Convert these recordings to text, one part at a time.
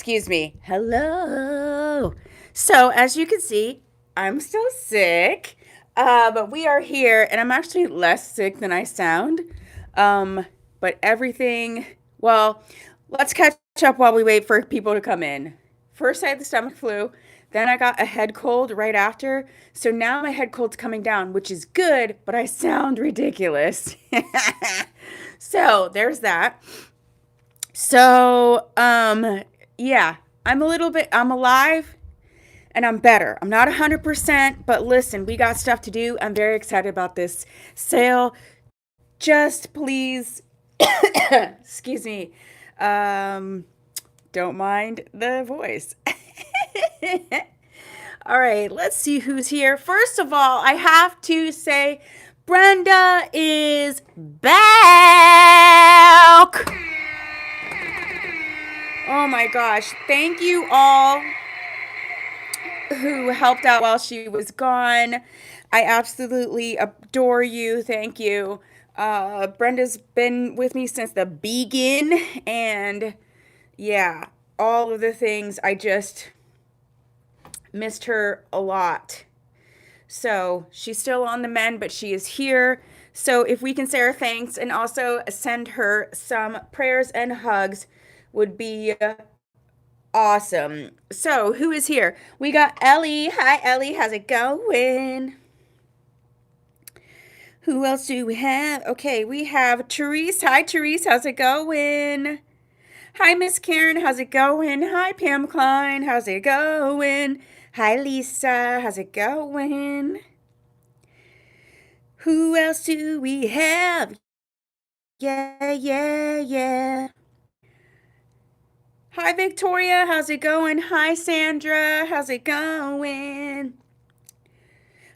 excuse me. Hello. So, as you can see, I'm still sick, but we are here, and I'm actually less sick than I sound. Um, but everything, well, let's catch up while we wait for people to come in. First, I had the stomach flu, then I got a head cold right after. So now my head cold's coming down, which is good, but I sound ridiculous. So, there's that. So, yeah, I'm alive and I'm better. I'm not 100%, but listen, we got stuff to do. I'm very excited about this sale. Just please, excuse me, um, don't mind the voice. All right, let's see who's here. First of all, I have to say Brenda is back. Oh my gosh. Thank you all who helped out while she was gone. I absolutely adore you. Thank you. Brenda's been with me since the begin, and yeah, all of the things. I just missed her a lot. So she's still on the mend, but she is here. So if we can say our thanks and also send her some prayers and hugs, would be awesome. So, who is here? We got Ellie. Hi, Ellie. How's it going? Who else do we have? Okay, we have Therese. Hi, Therese. How's it going? Hi, Miss Karen. How's it going? Hi, Pam Klein. How's it going? Hi, Lisa. How's it going? Who else do we have? Yeah, yeah, yeah. Hi, Victoria. How's it going? Hi, Sandra. How's it going?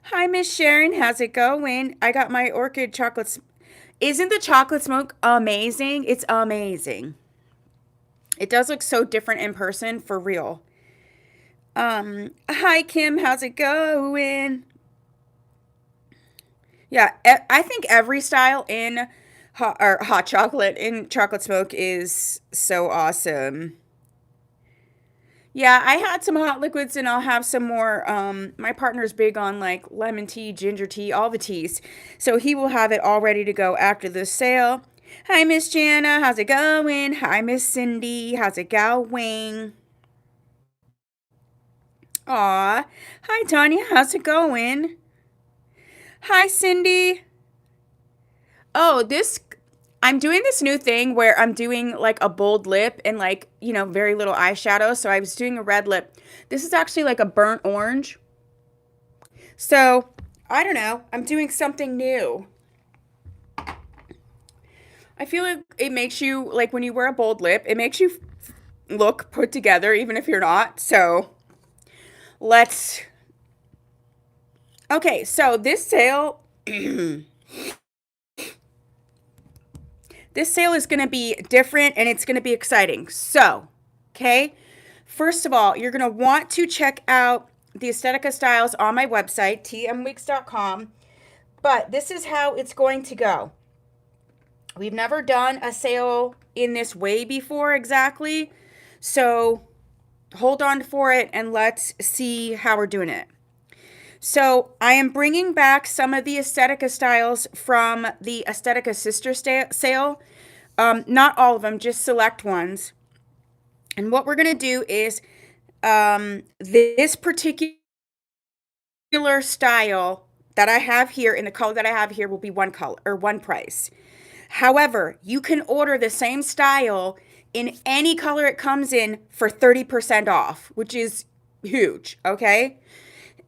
Hi, Miss Sharon. How's it going? I got my orchid chocolates. Isn't the chocolate smoke amazing? It's amazing. It does look so different in person, for real. Hi, Kim. How's it going? Yeah, I think every style in hot chocolate in chocolate smoke is so awesome. Yeah, I had some hot liquids and I'll have some more. My partner's big on like lemon tea, ginger tea, all the teas. So he will have it all ready to go after the sale. Hi, Miss Jana. How's it going? Hi, Miss Cindy. How's it going? Aw. Hi, Tanya. How's it going? Hi, Cindy. Oh, I'm doing this new thing where I'm doing like a bold lip and like, very little eyeshadow. So I was doing a red lip. This is actually like a burnt orange. So I don't know. I'm doing something new. I feel like it makes you, like when you wear a bold lip, it makes you look put together, even if you're not. So let's. Okay, so this sale. This sale is going to be different and it's going to be exciting. So, okay, first of all, you're going to want to check out the Aesthetica styles on my website, tmwigs.com. But this is how it's going to go. We've never done a sale in this way before exactly. So, hold on for it and let's see how we're doing it. So, I am bringing back some of the Aesthetica styles from the Aesthetica Sister sale. Not all of them, just select ones. And what we're going to do is this particular style that I have here in the color that I have here will be one color or one price. However, you can order the same style in any color it comes in for 30% off, which is huge, okay?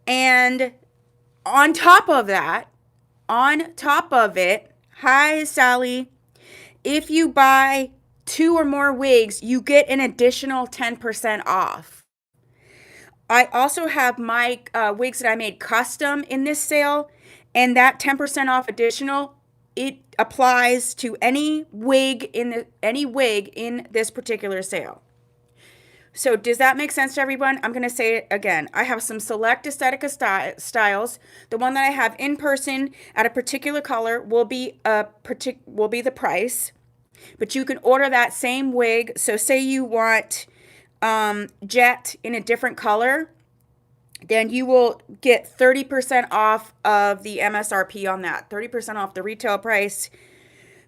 And on top of that, on top of it, hi, Sally. If you buy 2 or more wigs, you get an additional 10% off. I also have my wigs that I made custom in this sale, and that 10% off additional, it applies to any wig in this particular sale. So does that make sense to everyone? I'm going to say it again. I have some select Aesthetica styles. The one that I have in person at a particular color will be the price. But you can order that same wig. So say you want jet in a different color, then you will get 30% off of the MSRP on that, 30% off the retail price.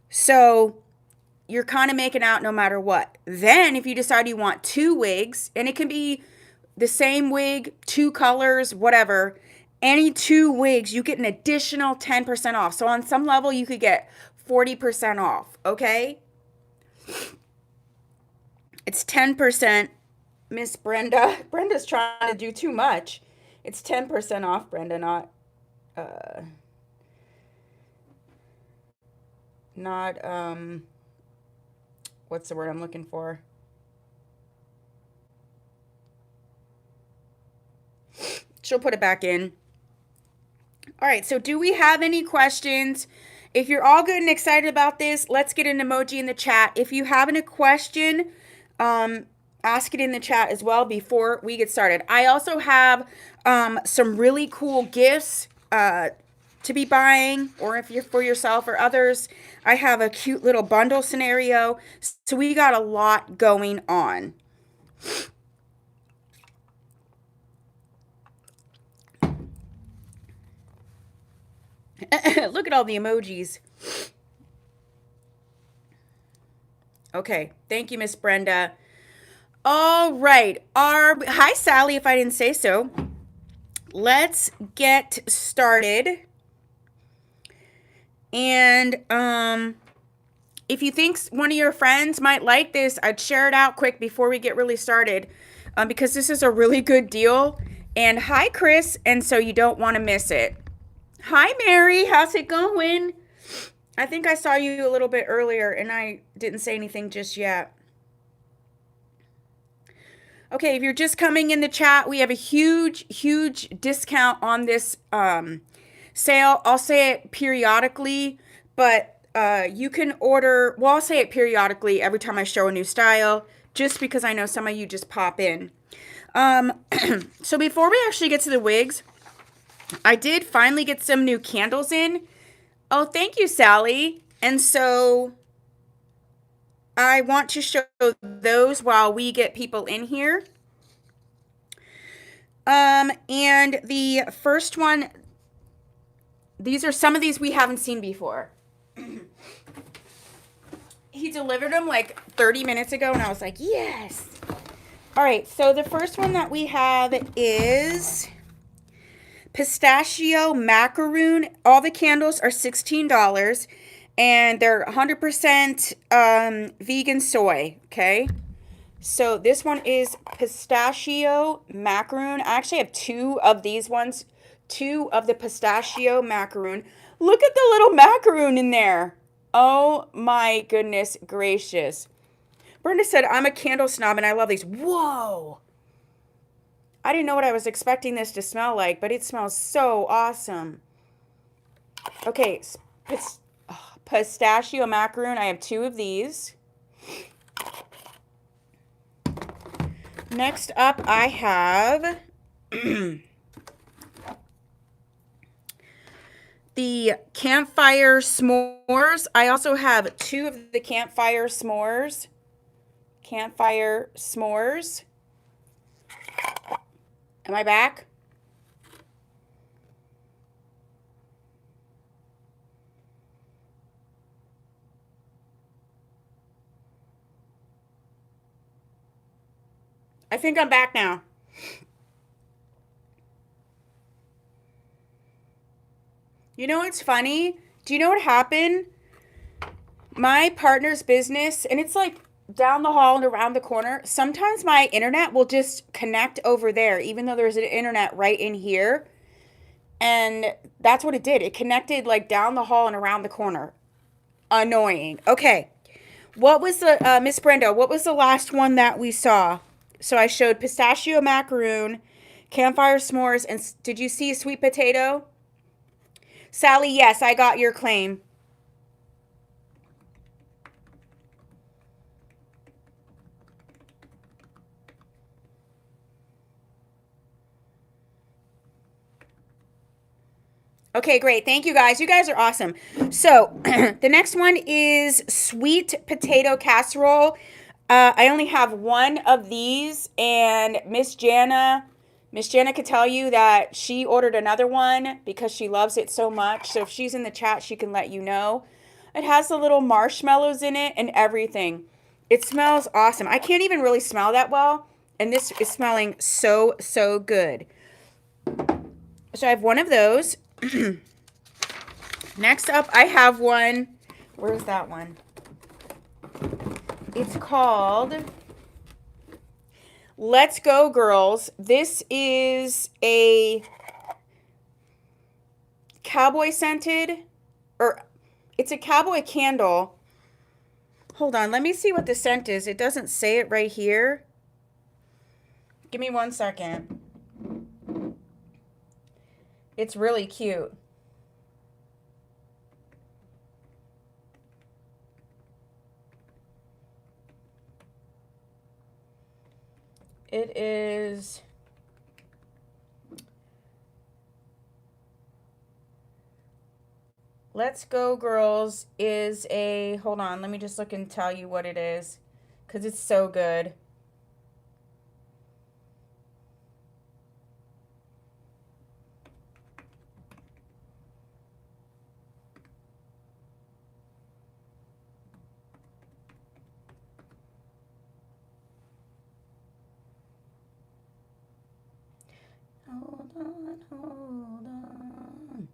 So you're kind of making out no matter what. Then if you decide you want 2 wigs, and it can be the same wig, 2 colors, whatever, any 2 wigs, you get an additional 10% off. So on some level, you could get 40% off, okay? It's 10%. Miss Brenda. Brenda's trying to do too much. It's 10% off, Brenda, not what's the word I'm looking for? She'll put it back in. All right, so do we have any questions? If you're all good and excited about this, let's get an emoji in the chat. If you have a question, ask it in the chat as well before we get started. I also have some really cool gifts to be buying, or if you're for yourself or others. I have a cute little bundle scenario. So we got a lot going on. Look at all the emojis. Okay, thank you, Miss Brenda. All right. Hi, Sally, if I didn't say so. Let's get started. And if you think one of your friends might like this, I'd share it out quick before we get really started, because this is a really good deal. And hi, Chris, and so you don't want to miss it. Hi, Mary. How's it going? I think I saw you a little bit earlier, and I didn't say anything just yet. Okay, if you're just coming in the chat, we have a huge, huge discount on this sale. I'll say it periodically, but you can order, well, I'll say it periodically every time I show a new style, just because I know some of you just pop in. So before we actually get to the wigs, I did finally get some new candles in. Oh, thank you, Sally. And so I want to show those while we get people in here. And the first one, these are some of these we haven't seen before. He delivered them like 30 minutes ago, and I was like, yes. All right, so the first one that we have is pistachio macaroon. All the candles are $16, and they're 100% vegan soy, okay? So this one is pistachio macaroon. I actually have 2 of these ones, 2 of the pistachio macaroon. Look at the little macaroon in there. Oh my goodness gracious. Brenda said, I'm a candle snob and I love these. Whoa. I didn't know what I was expecting this to smell like, but it smells so awesome. Okay, pistachio macaroon. I have 2 of these. Next up, I have the campfire s'mores. I also have 2 of the campfire s'mores. Campfire s'mores. Am I back? I think I'm back now. You know what's funny? Do you know what happened? My partner's business, and it's like down the hall and around the corner. Sometimes my internet will just connect over there, even though there's an internet right in here. And that's what it did. It connected like down the hall and around the corner. Annoying. Okay. What was the, Miss Brenda, what was the last one that we saw? So I showed pistachio macaroon, campfire s'mores, and did you see sweet potato? Sally, yes, I got your claim. Okay, great. Thank you, guys. You guys are awesome. So the next one is sweet potato casserole. I only have one of these, and Miss Jana could tell you that she ordered another one because she loves it so much. So if she's in the chat, she can let you know. It has the little marshmallows in it and everything. It smells awesome. I can't even really smell that well, and this is smelling so, so good. So I have one of those. Next up, I have one. Where's that one? It's called Let's Go Girls. This is a cowboy scented, or it's a cowboy candle. Hold on, let me see what the scent is. It doesn't say it right here. Give me 1 second. It's really cute. It is Let's Go Girls is a, hold on, let me just look and tell you what it is, because it's so good. Hold on, hold on.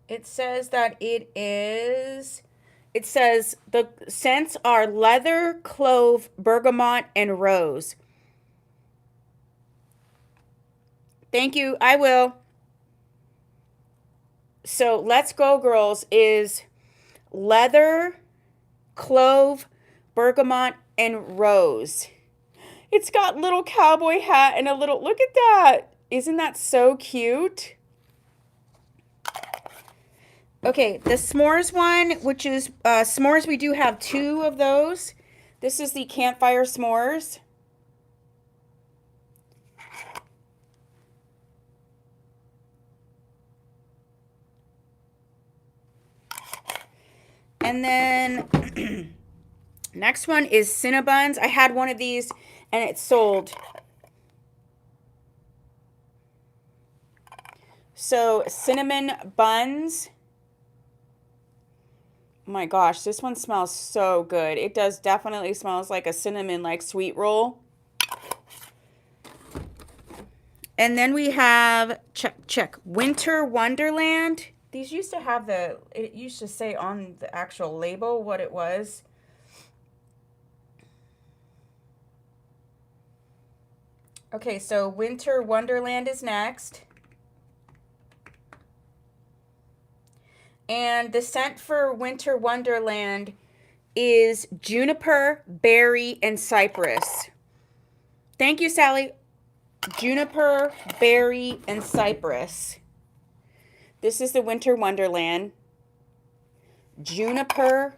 It says that it says the scents are leather, clove, bergamot, and rose. Thank you, I will. So Let's Go Girls is leather, clove, bergamot, and rose. It's got little cowboy hat and a little, look at that. Isn't that so cute? Okay, the s'mores one, which is s'mores, we do have 2 of those. This is the campfire s'mores. And then next one is Cinnabuns. I had one of these and it sold. So cinnamon buns. Oh my gosh, this one smells so good. It does definitely smells like a cinnamon like sweet roll. And then we have check Winter Wonderland. These used to have it used to say on the actual label what it was. Okay, so Winter Wonderland is next. And the scent for Winter Wonderland is juniper, berry, and cypress. Thank you, Sally. Juniper, berry, and cypress. This is the Winter Wonderland. Juniper,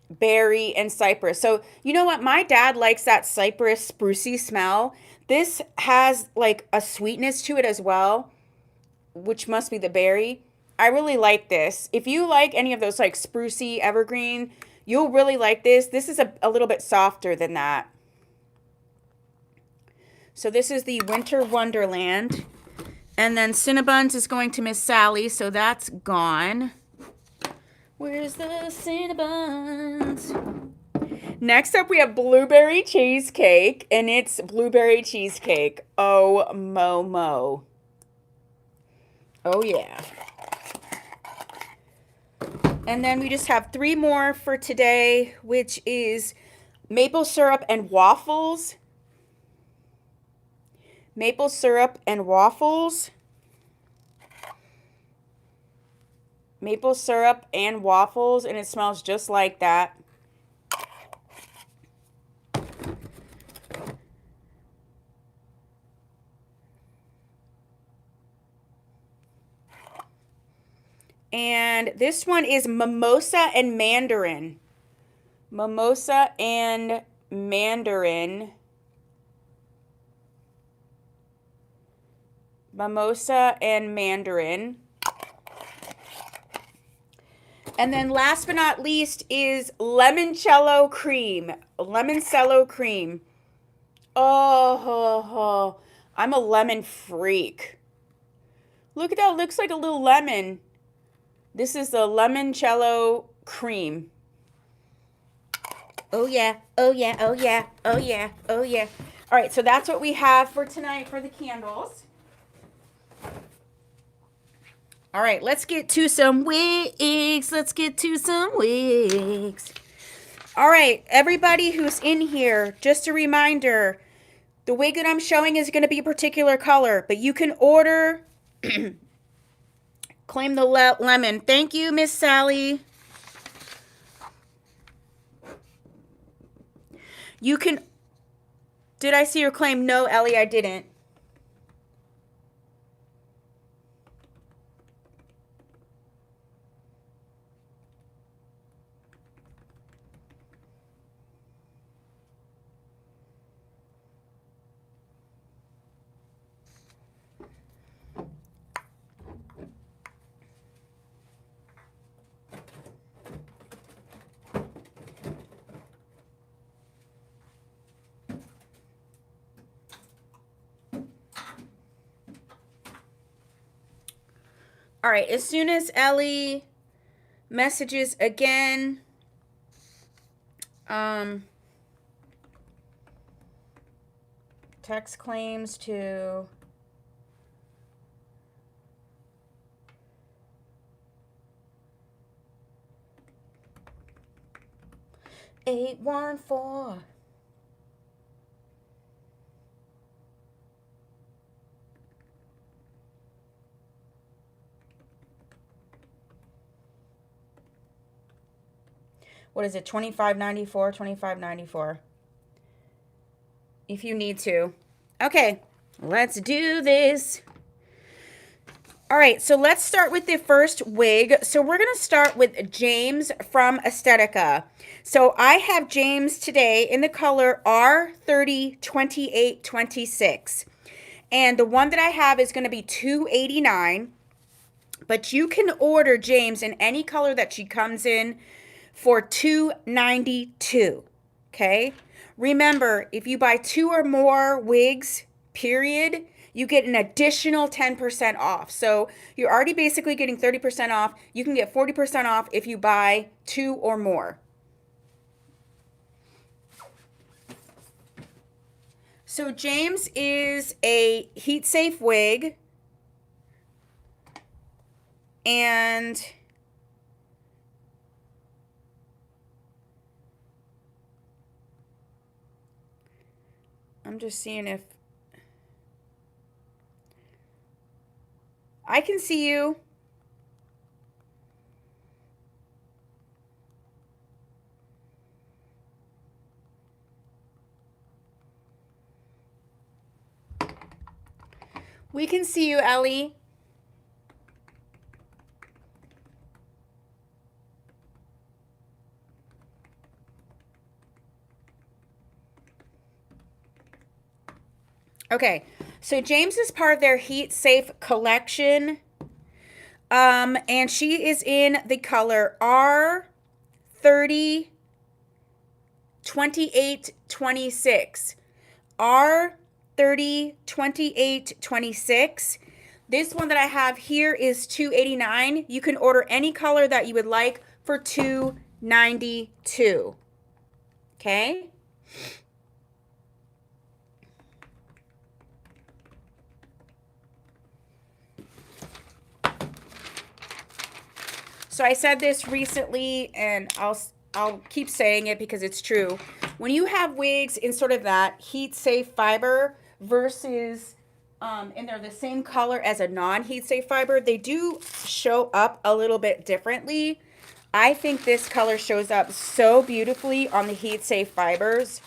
berry, and cypress. So, you know what? My dad likes that cypress sprucey smell. This has like a sweetness to it as well, which must be the berry. I really like this. If you like any of those like sprucey evergreen, you'll really like this. This is a little bit softer than that. So this is the Winter Wonderland. And then Cinnabuns is going to Miss Sally, so that's gone. Where's the Cinnabuns? Next up, we have Blueberry Cheesecake, and it's Blueberry Cheesecake. Oh, Momo. Oh, yeah. And then we just have 3 more for today, which is maple syrup and waffles. Maple syrup and waffles. Maple syrup and waffles, and it smells just like that. And this one is mimosa and mandarin. Mimosa and mandarin. Mimosa and mandarin. And then last but not least is limoncello cream. Limoncello cream. Oh, I'm a lemon freak. Look at that. It looks like a little lemon. This is the limoncello cream. Oh yeah, oh yeah, oh yeah, oh yeah, oh yeah. All right, so that's what we have for tonight for the candles. All right, let's get to some wigs. Let's get to some wigs. All right, everybody who's in here, just a reminder, the wig that I'm showing is going to be a particular color, but you can order, claim the lemon. Thank you, Miss Sally. You can, did I see your claim? No, Ellie, I didn't. All right, as soon as Ellie messages again, text claims to 814. What is it? $25.94. $25.94. If you need to. Okay, let's do this. All right, so let's start with the first wig. So we're going to start with James from Aesthetica. So I have James today in the color R302826. And the one that I have is going to be $289. But you can order James in any color that she comes in for $292. Okay? Remember, if you buy 2 or more wigs, period, you get an additional 10% off. So you're already basically getting 30% off. You can get 40% off if you buy 2 or more. So James is a heat safe wig. And I'm just seeing if I can see you. We can see you, Ellie. Okay, so James is part of their Heat Safe collection. And she is in the color R302826. R302826. This one that I have here is $289. You can order any color that you would like for $292. Okay? So I said this recently, and I'll keep saying it because it's true. When you have wigs in sort of that heat safe fiber versus and they're the same color as a non-heat safe fiber, they do show up a little bit differently. I think this color shows up so beautifully on the heat safe fibers.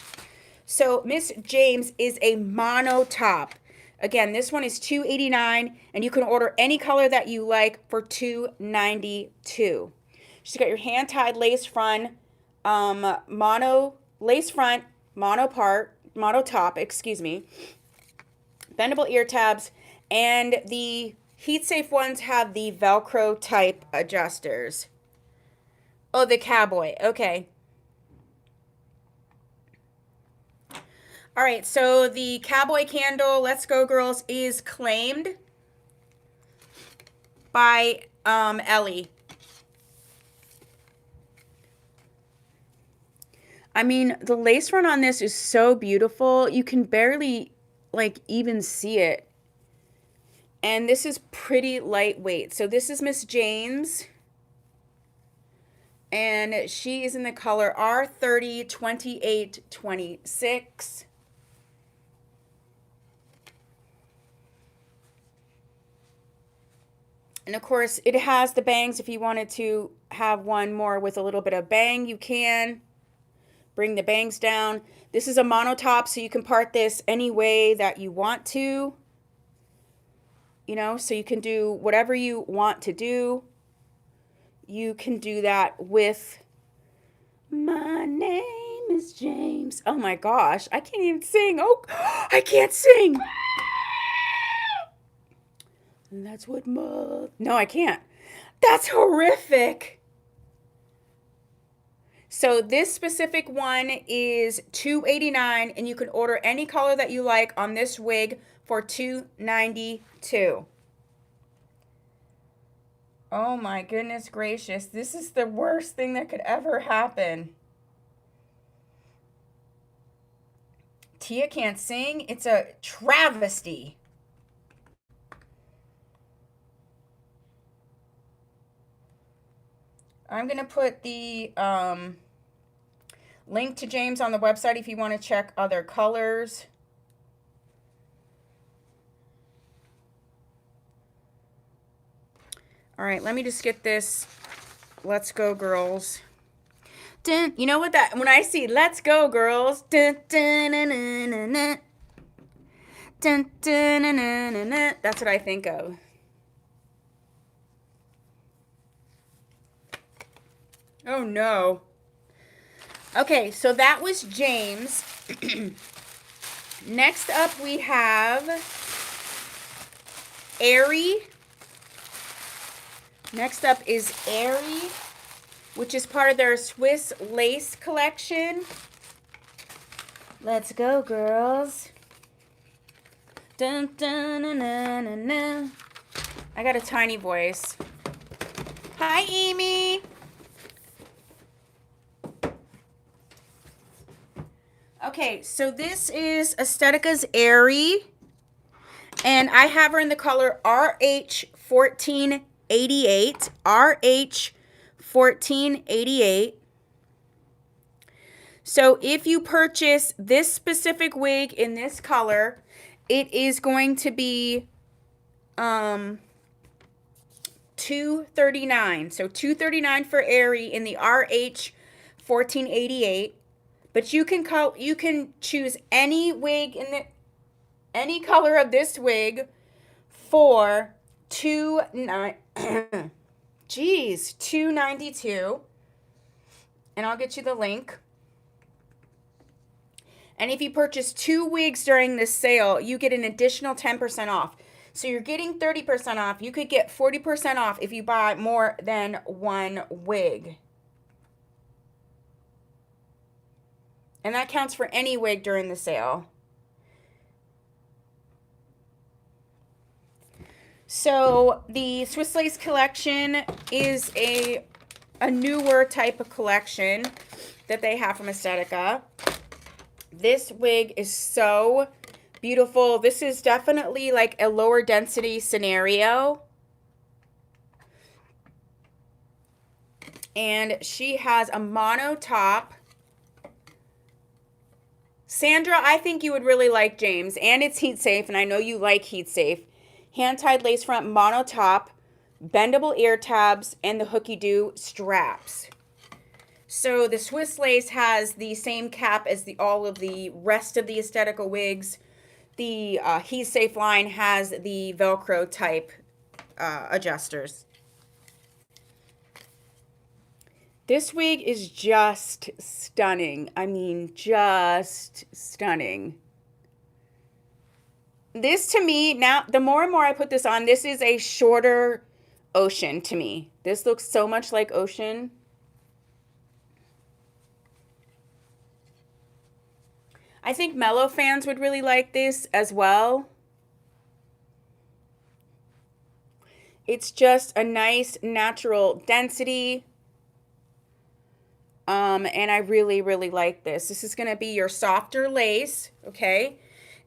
So Miss James is a mono top. Again, this one is $289, and you can order any color that you like for $292. She's got your hand-tied lace front, mono top, excuse me, bendable ear tabs, and the heat-safe ones have the Velcro type adjusters. Oh, the cowboy. Okay. All right, so the cowboy candle, Let's Go Girls, is claimed by Ellie. I mean, the lace front on this is so beautiful. You can barely like even see it. And this is pretty lightweight. So this is Miss Jane's. And she is in the color R30 2826. And of course, it has the bangs. If you wanted to have one more with a little bit of bang, you can. Bring the bangs down. This is a mono top, so you can part this any way that you want to. You know, so you can do whatever you want to do. You can do that with My Name is James. Oh my gosh, I can't even sing. Oh, I can't sing. And that's what No, I can't. That's horrific. So this specific one is $289, and you can order any color that you like on this wig for $292. Oh my goodness gracious. This is the worst thing that could ever happen. Tia can't sing. It's a travesty. I'm going to put the link to James on the website if you want to check other colors. All right, let me just get this Let's Go Girls. Dun, you know what that, when I see Let's Go Girls, dun, dun, dun, dun, dun, dun, dun, dun, dun, dun, dun, that's what I think of. Oh no. Okay, so that was James. Next up we have Aerie. Next up is Aerie, which is part of their Swiss lace collection. Let's go, girls. Dun, dun, dun, dun, dun, dun. I got a tiny voice. Hi, Amy. Okay, so this is Aesthetica's Aerie, and I have her in the color RH1488. RH1488. So if you purchase this specific wig in this color, it is going to be $239. So $239 for Aerie in the RH1488. But you can choose any wig in any color of this wig for $292. And I'll get you the link. And if you purchase 2 wigs during this sale, you get an additional 10% off. So you're getting 30% off. You could get 40% off if you buy more than 1 wig. And that counts for any wig during the sale. So the Swiss Lace collection is a newer type of collection that they have from Aesthetica. This wig is so beautiful. This is definitely like a lower density scenario. And she has a mono top. Sandra, I think you would really like James, and it's heat safe, and I know you like heat safe. Hand-tied lace front mono top, bendable ear tabs, and the hooky-doo straps. So the Swiss lace has the same cap as all of the rest of the Aesthetica wigs. The heat safe line has the Velcro type adjusters. This wig is just stunning. I mean, just stunning. This to me, now, the more and more I put this on, this is a shorter Ocean to me. This looks so much like Ocean. I think mellow fans would really like this as well. It's just a nice natural density. And I really, really like this. This is going to be your softer lace, okay?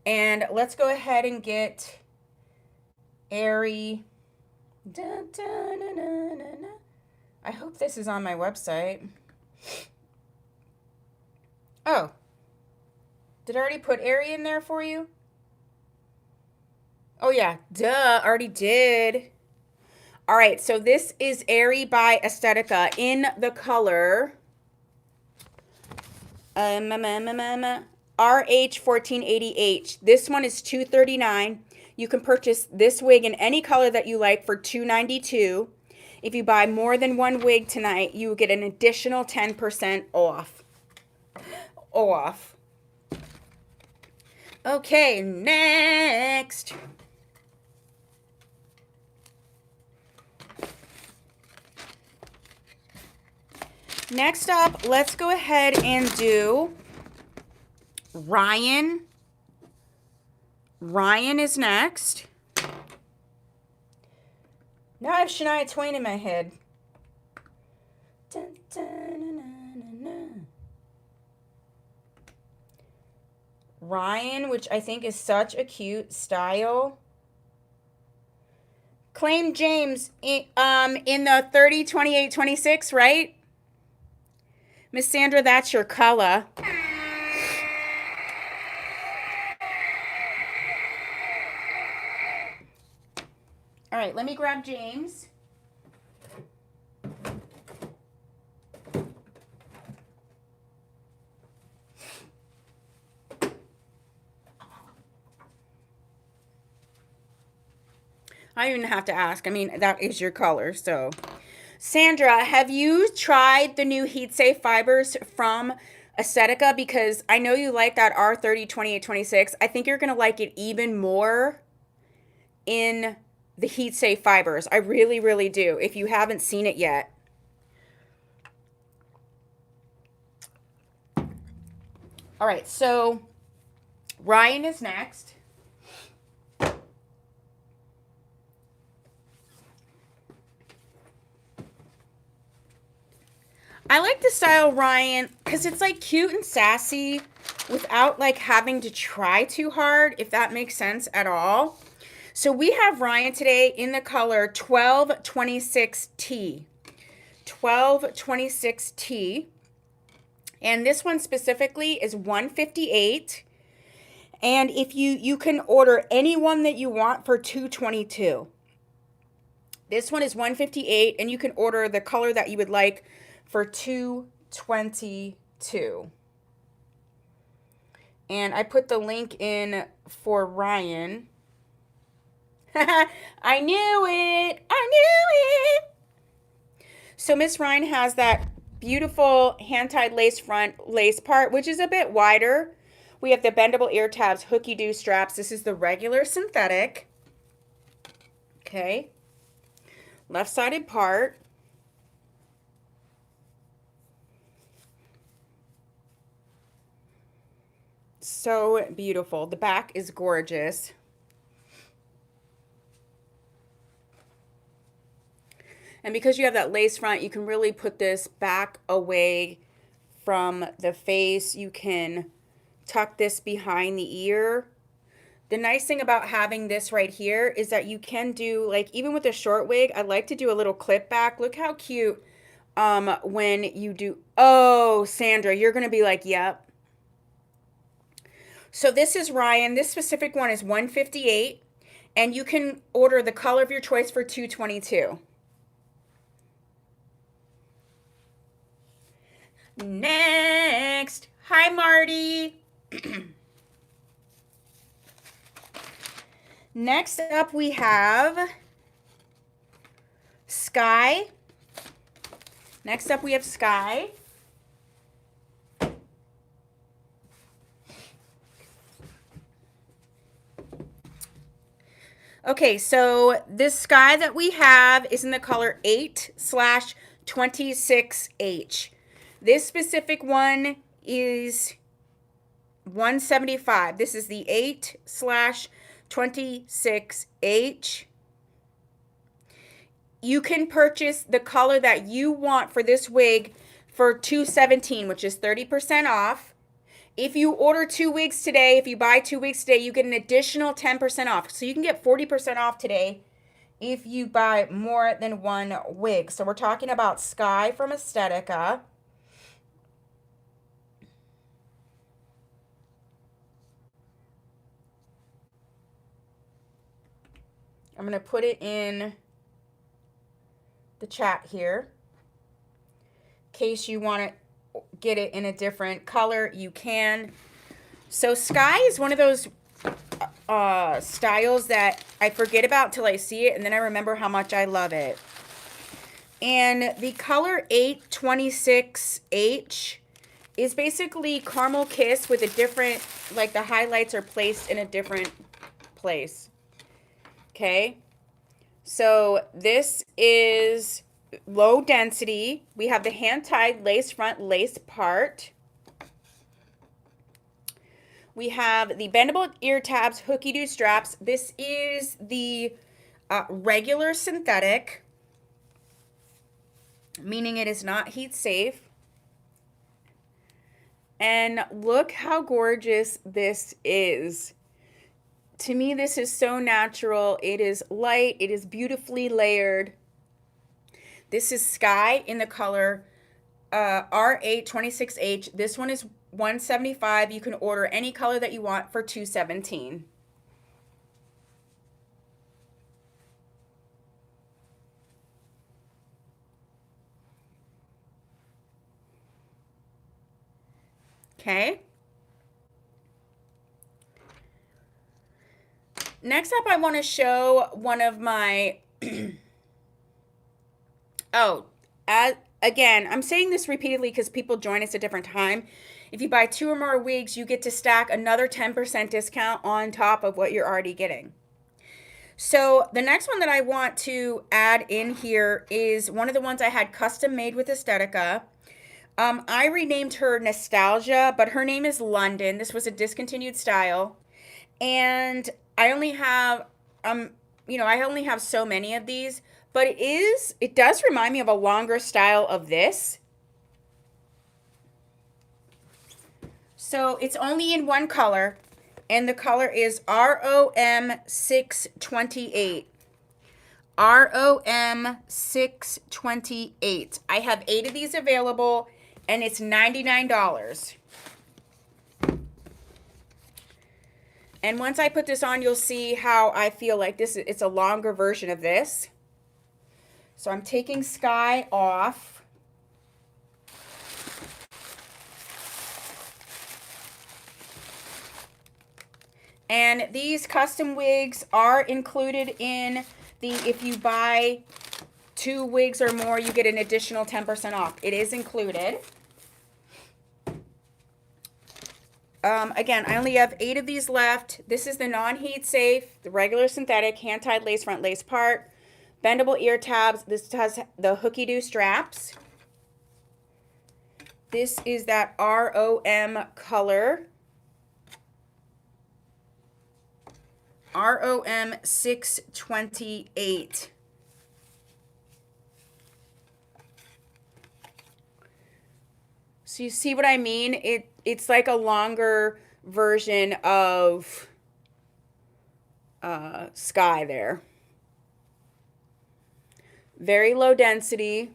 And let's go ahead and get airy. Dun, dun, dun, dun, dun, dun. I hope this is on my website. Oh, did I already put airy in there for you? Oh yeah, duh, already did. All right, so this is Airy by Aesthetica in the color RH1480H. This one is $239. You can purchase this wig in any color that you like for $292. If you buy more than one wig tonight, you will get an additional 10% off. Okay, next. Next up, let's go ahead and do Ryan. Ryan is next. Now I have Shania Twain in my head. Dun, dun, dun, dun, dun. Ryan, which I think is such a cute style. Claim James in the 30, 28, 26, right? Miss Sandra, that's your color. All right, let me grab James. I don't even have to ask. I mean, that is your color, so. Sandra, have you tried the new Heat Safe Fibers from Aesthetica? Because I know you like that R30 2826. I think you're going to like it even more in the Heat Safe Fibers. I really, really do, if you haven't seen it yet. All right, so Ryan is next. I like the style Ryan because it's like cute and sassy without like having to try too hard, if that makes sense at all. So we have Ryan today in the color 1226T. 1226T. And this one specifically is $158. And if you can order any one that you want for $222. This one is $158, and you can order the color that you would like for $222. And I put the link in for Ryan. I knew it. So Miss Ryan has that beautiful hand-tied lace front lace part, which is a bit wider. We have the bendable ear tabs, hooky-doo straps. This is the regular synthetic. Okay. Left-sided part. So beautiful. The back is gorgeous. And because you have that lace front, you can really put this back away from the face. You can tuck this behind the ear. The nice thing about having this right here is that you can do, like, even with a short wig, I like to do a little clip back. Look how cute when you do. Oh, Sandra, you're going to be like, yep. So this is Ryan. This specific one is $158, and you can order the color of your choice for $222. Next. Hi, Marty. Next up, we have Sky. Next up, we have Sky. Okay, so this Sky that we have is in the color 8/26H. This specific one is 175. This is the 8/26H. You can purchase the color that you want for this wig for $217, which is 30% off. If you order 2 wigs today, if you buy 2 wigs today, you get an additional 10% off. So you can get 40% off today if you buy more than 1 wig. So we're talking about Sky from Aesthetica. I'm going to put it in the chat here. In case you want to get it in a different color, you can. So Sky is one of those styles that I forget about till I see it, and then I remember how much I love it. And the color 8/26H is basically Caramel Kiss with a different, like the highlights are placed in a different place. Okay, so this is low density. We have the hand-tied lace front lace part. We have the bendable ear tabs, hooky-doo straps. This is the regular synthetic, meaning it is not heat safe. And look how gorgeous this is. To me, this is so natural. It is light. It is beautifully layered. This is Sky in the color R8/26H. This one is $175. You can order any color that you want for $217. Okay. Next up, I want to show one of my, again, I'm saying this repeatedly because people join us at different time. If you buy 2 or more wigs, you get to stack another 10% discount on top of what you're already getting. So the next one that I want to add in here is one of the ones I had custom made with Aesthetica. I renamed her Nostalgia, but her name is London. This was a discontinued style. And I only have, I only have so many of these, but it does remind me of a longer style of this. So it's only in one color, and the color is ROM628. ROM628. I have 8 of these available, and it's $99. And once I put this on, you'll see how I feel like this. It's a longer version of this. So I'm taking Sky off. And these custom wigs are included in the, if you buy 2 wigs or more, you get an additional 10% off. It is included. Again, I only have 8 of these left. This is the non-heat safe, the regular synthetic, hand-tied lace front lace part, bendable ear tabs. This has the hooky-doo straps. This is that ROM color. ROM628. So you see what I mean? It's like a longer version of Sky there. Very low density.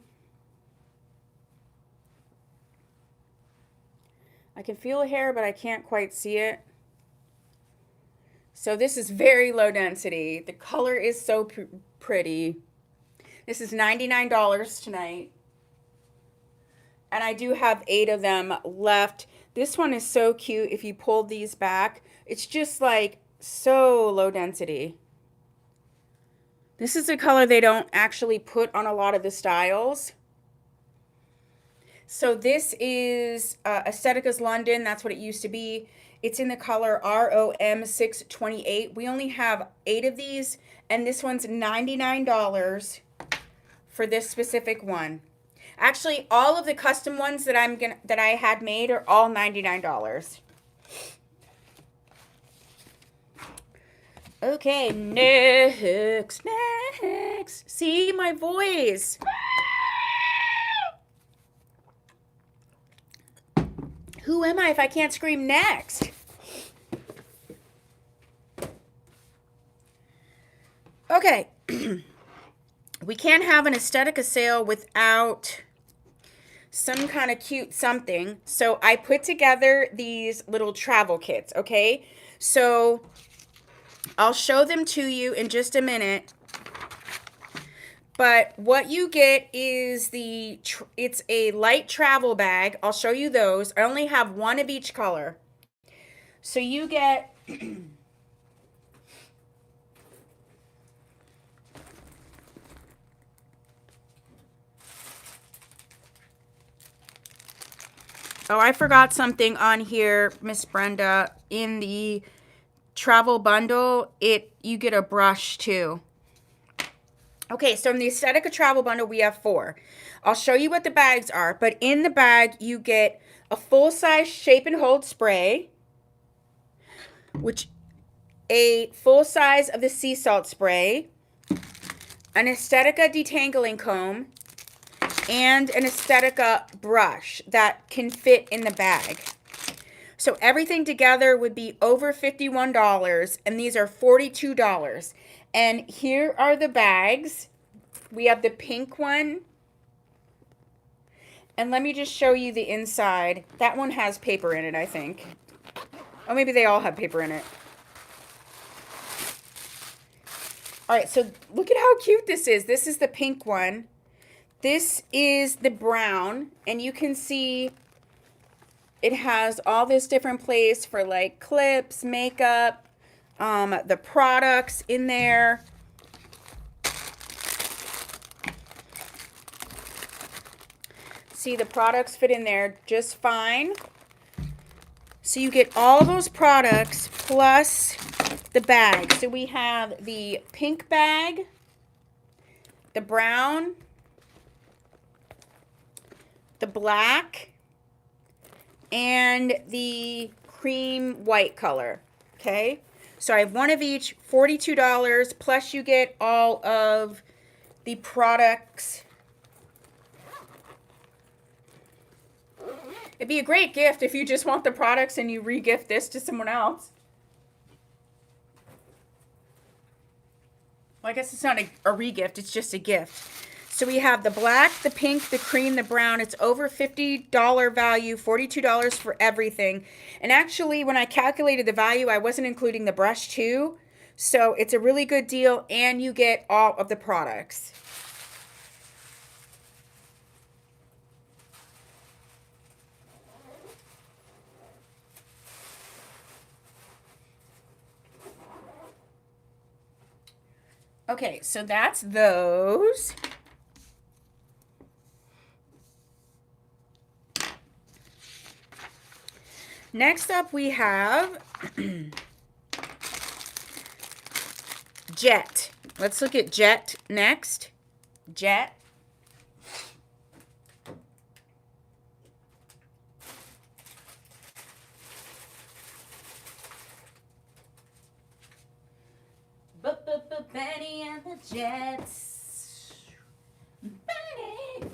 I can feel a hair, but I can't quite see it. So this is very low density. The color is so pretty. This is $99 tonight. And I do have 8 of them left. This one is so cute. If you pull these back, it's just like so low density. This is a color they don't actually put on a lot of the styles. So this is Aesthetica's London. That's what it used to be. It's in the color ROM628. We only have 8 of these, and this one's $99 for this specific one. Actually, all of the custom ones that I had made are all $99. Okay, next. See my voice. Who am I if I can't scream next? Okay. We can't have an Aesthetica sale without some kind of cute something. So I put together these little travel kits, okay? So I'll show them to you in just a minute. But what you get is it's a light travel bag. I'll show you those. I only have one of each color. So you get Oh, I forgot something on here, Miss Brenda. In the travel bundle, you get a brush too. Okay, so in the Aesthetica travel bundle, we have 4. I'll show you what the bags are, but in the bag, you get a full-size shape and hold spray, which a full size of the sea salt spray, an Aesthetica detangling comb, and an Aesthetica brush that can fit in the bag. So everything together would be over $51, and these are $42. And here are the bags. We have the pink one. And let me just show you the inside. That one has paper in it, I think. Oh, maybe they all have paper in it. All right, so look at how cute this is. This is the pink one. This is the brown, and you can see it has all this different place for like clips, makeup, the products in there. See, the products fit in there just fine. So you get all those products plus the bag. So we have the pink bag, the brown, the black, and the cream white color. Okay, so I have one of each, $42, plus you get all of the products. It'd be a great gift if you just want the products and you re-gift this to someone else. Well, I guess it's not a re-gift, it's just a gift. So we have the black, the pink, the cream, the brown. It's over $50 value, $42 for everything. And actually, when I calculated the value, I wasn't including the brush too. So it's a really good deal, and you get all of the products. Okay, so that's those. Next up, we have Jet. Let's look at Jet next. Jet. Benny and the Jets. Benny.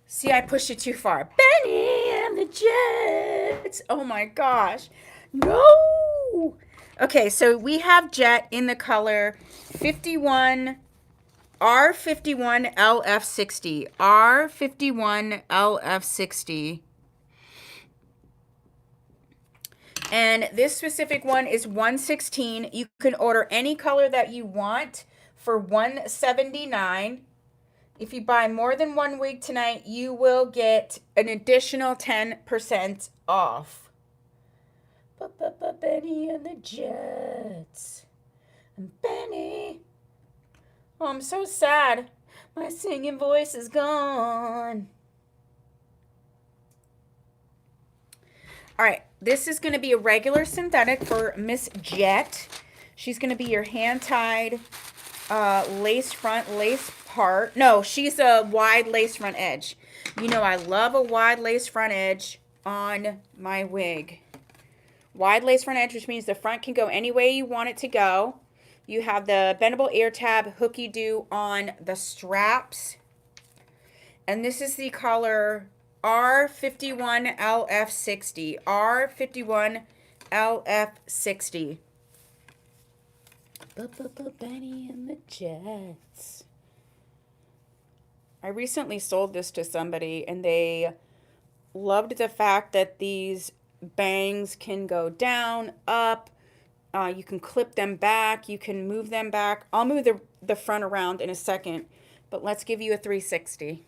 See, I pushed it too far. Benny and the Jets. Oh my gosh. No. Okay, so we have Jet in the color 51 R51 LF60. R51 LF60. And this specific one is 116. You can order any color that you want for $179. If you buy more than one wig tonight, you will get an additional 10% off. Benny and the Jets. Benny. Oh, I'm so sad. My singing voice is gone. All right, this is going to be a regular synthetic for Miss Jet. She's going to be your hand-tied lace front, lace part. No, she's a wide lace front edge. You know I love a wide lace front edge on my wig. Wide lace front edge, which means the front can go any way you want it to go. You have the bendable ear tab hooky do on the straps. And this is the color R51LF60. R51LF60. Benny and the Jets. I recently sold this to somebody and they loved the fact that these bangs can go down, up. You can clip them back. You can move them back. I'll move the front around in a second, but let's give you a 360.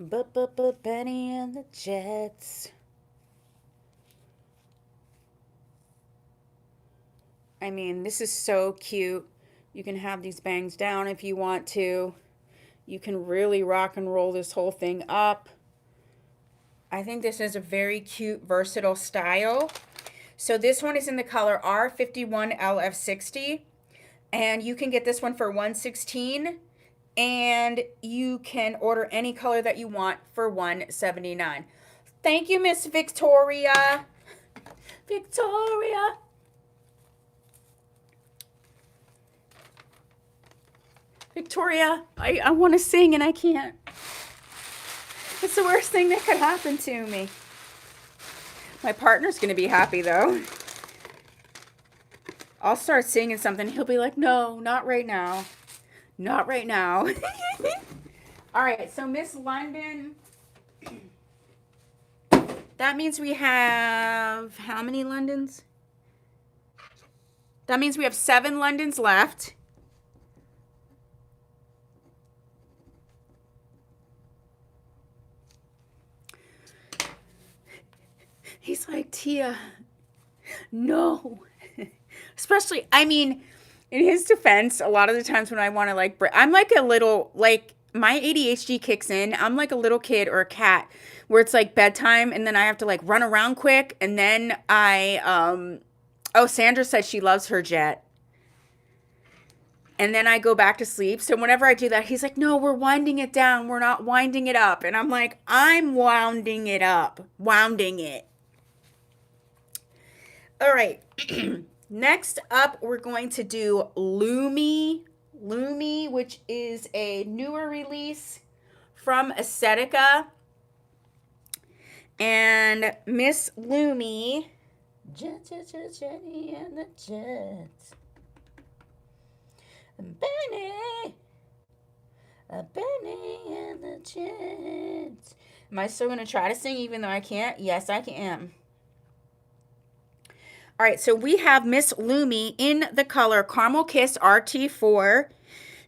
Benny and the Jets. I mean, this is so cute. You can have these bangs down if you want to. You can really rock and roll this whole thing up. I think this is a very cute, versatile style. So this one is in the color R51LF60. And you can get this one for $116. And you can order any color that you want for $179. Thank you, Miss Victoria. Victoria. Victoria, I want to sing and I can't. It's the worst thing that could happen to me. My partner's going to be happy, though. I'll start singing something. He'll be like, no, not right now. Not right now. All right, so Miss London. That means we have how many Londons? That means we have 7 Londons left. He's like, Tia, no. Especially, I mean, in his defense, a lot of the times when I want to like, I'm like a little, like my ADHD kicks in. I'm like a little kid or a cat where it's like bedtime and then I have to like run around quick. And then oh, Sandra says she loves her jet. And then I go back to sleep. So whenever I do that, he's like, no, we're winding it down. We're not winding it up. And I'm like, I'm wounding it up. Wounding it. All right. Next up, we're going to do Lumi. Lumi, which is a newer release from Aesthetica. And Miss Lumi. Jenny and the Jets. Benny and the Jets. Am I still going to try to sing even though I can't? Yes, I am. All right, so we have Miss Lumi in the color Caramel Kiss RT4.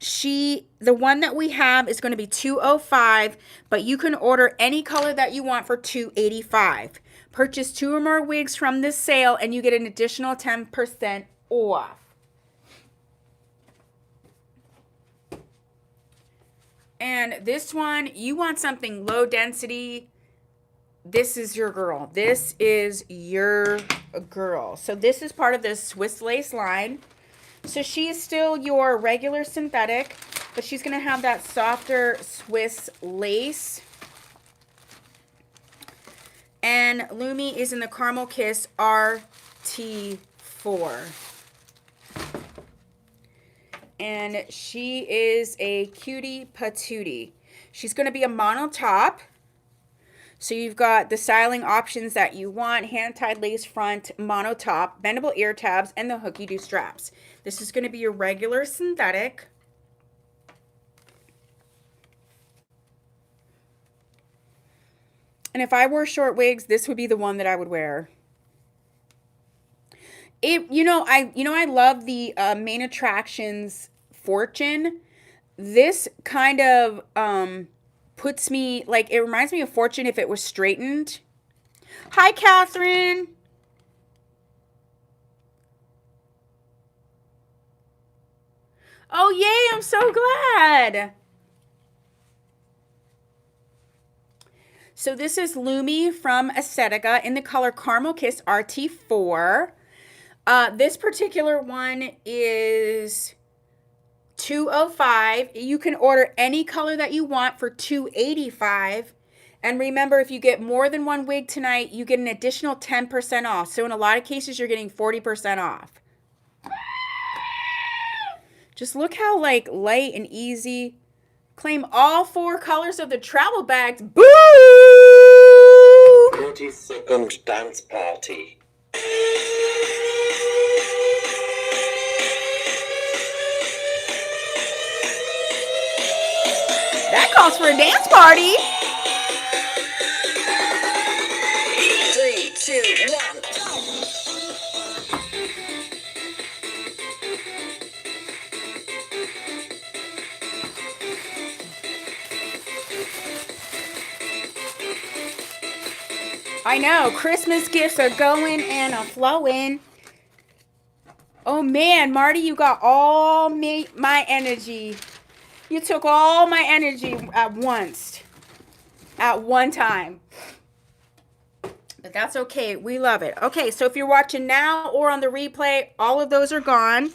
The one that we have is going to be $205, but you can order any color that you want for $285. Purchase 2 or more wigs from this sale and you get an additional 10% off. And this one, you want something low density. This is your girl. This is your girl. So this is part of the Swiss lace line. So she is still your regular synthetic, but she's going to have that softer Swiss lace. And Lumi is in the Caramel Kiss RT4. And she is a cutie patootie. She's going to be a mono top. So you've got the styling options that you want: hand-tied lace front, mono top, bendable ear tabs, and the hooky-do straps. This is going to be your regular synthetic. And if I wore short wigs, this would be the one that I would wear. I love the Main Attractions Fortune. This kind of puts me, like, it reminds me of Fortune if it was straightened. Hi, Catherine. Oh, yay, I'm so glad. So this is Lumi from Aesthetica in the color Caramel Kiss RT4. This particular one is $205. You can order any color that you want for $285. And remember, if you get more than one wig tonight, you get an additional 10% off. So in a lot of cases, you're getting 40% off. Just look how like light and easy. Claim all 4 colors of the travel bags. Boo! 30-second dance party. That calls for a dance party. 3, 2, 1. I know, Christmas gifts are going and a flowing. Oh man, Marty, you got all my energy. You took all my energy at once. At one time. But that's okay. We love it. Okay, so if you're watching now or on the replay, all of those are gone.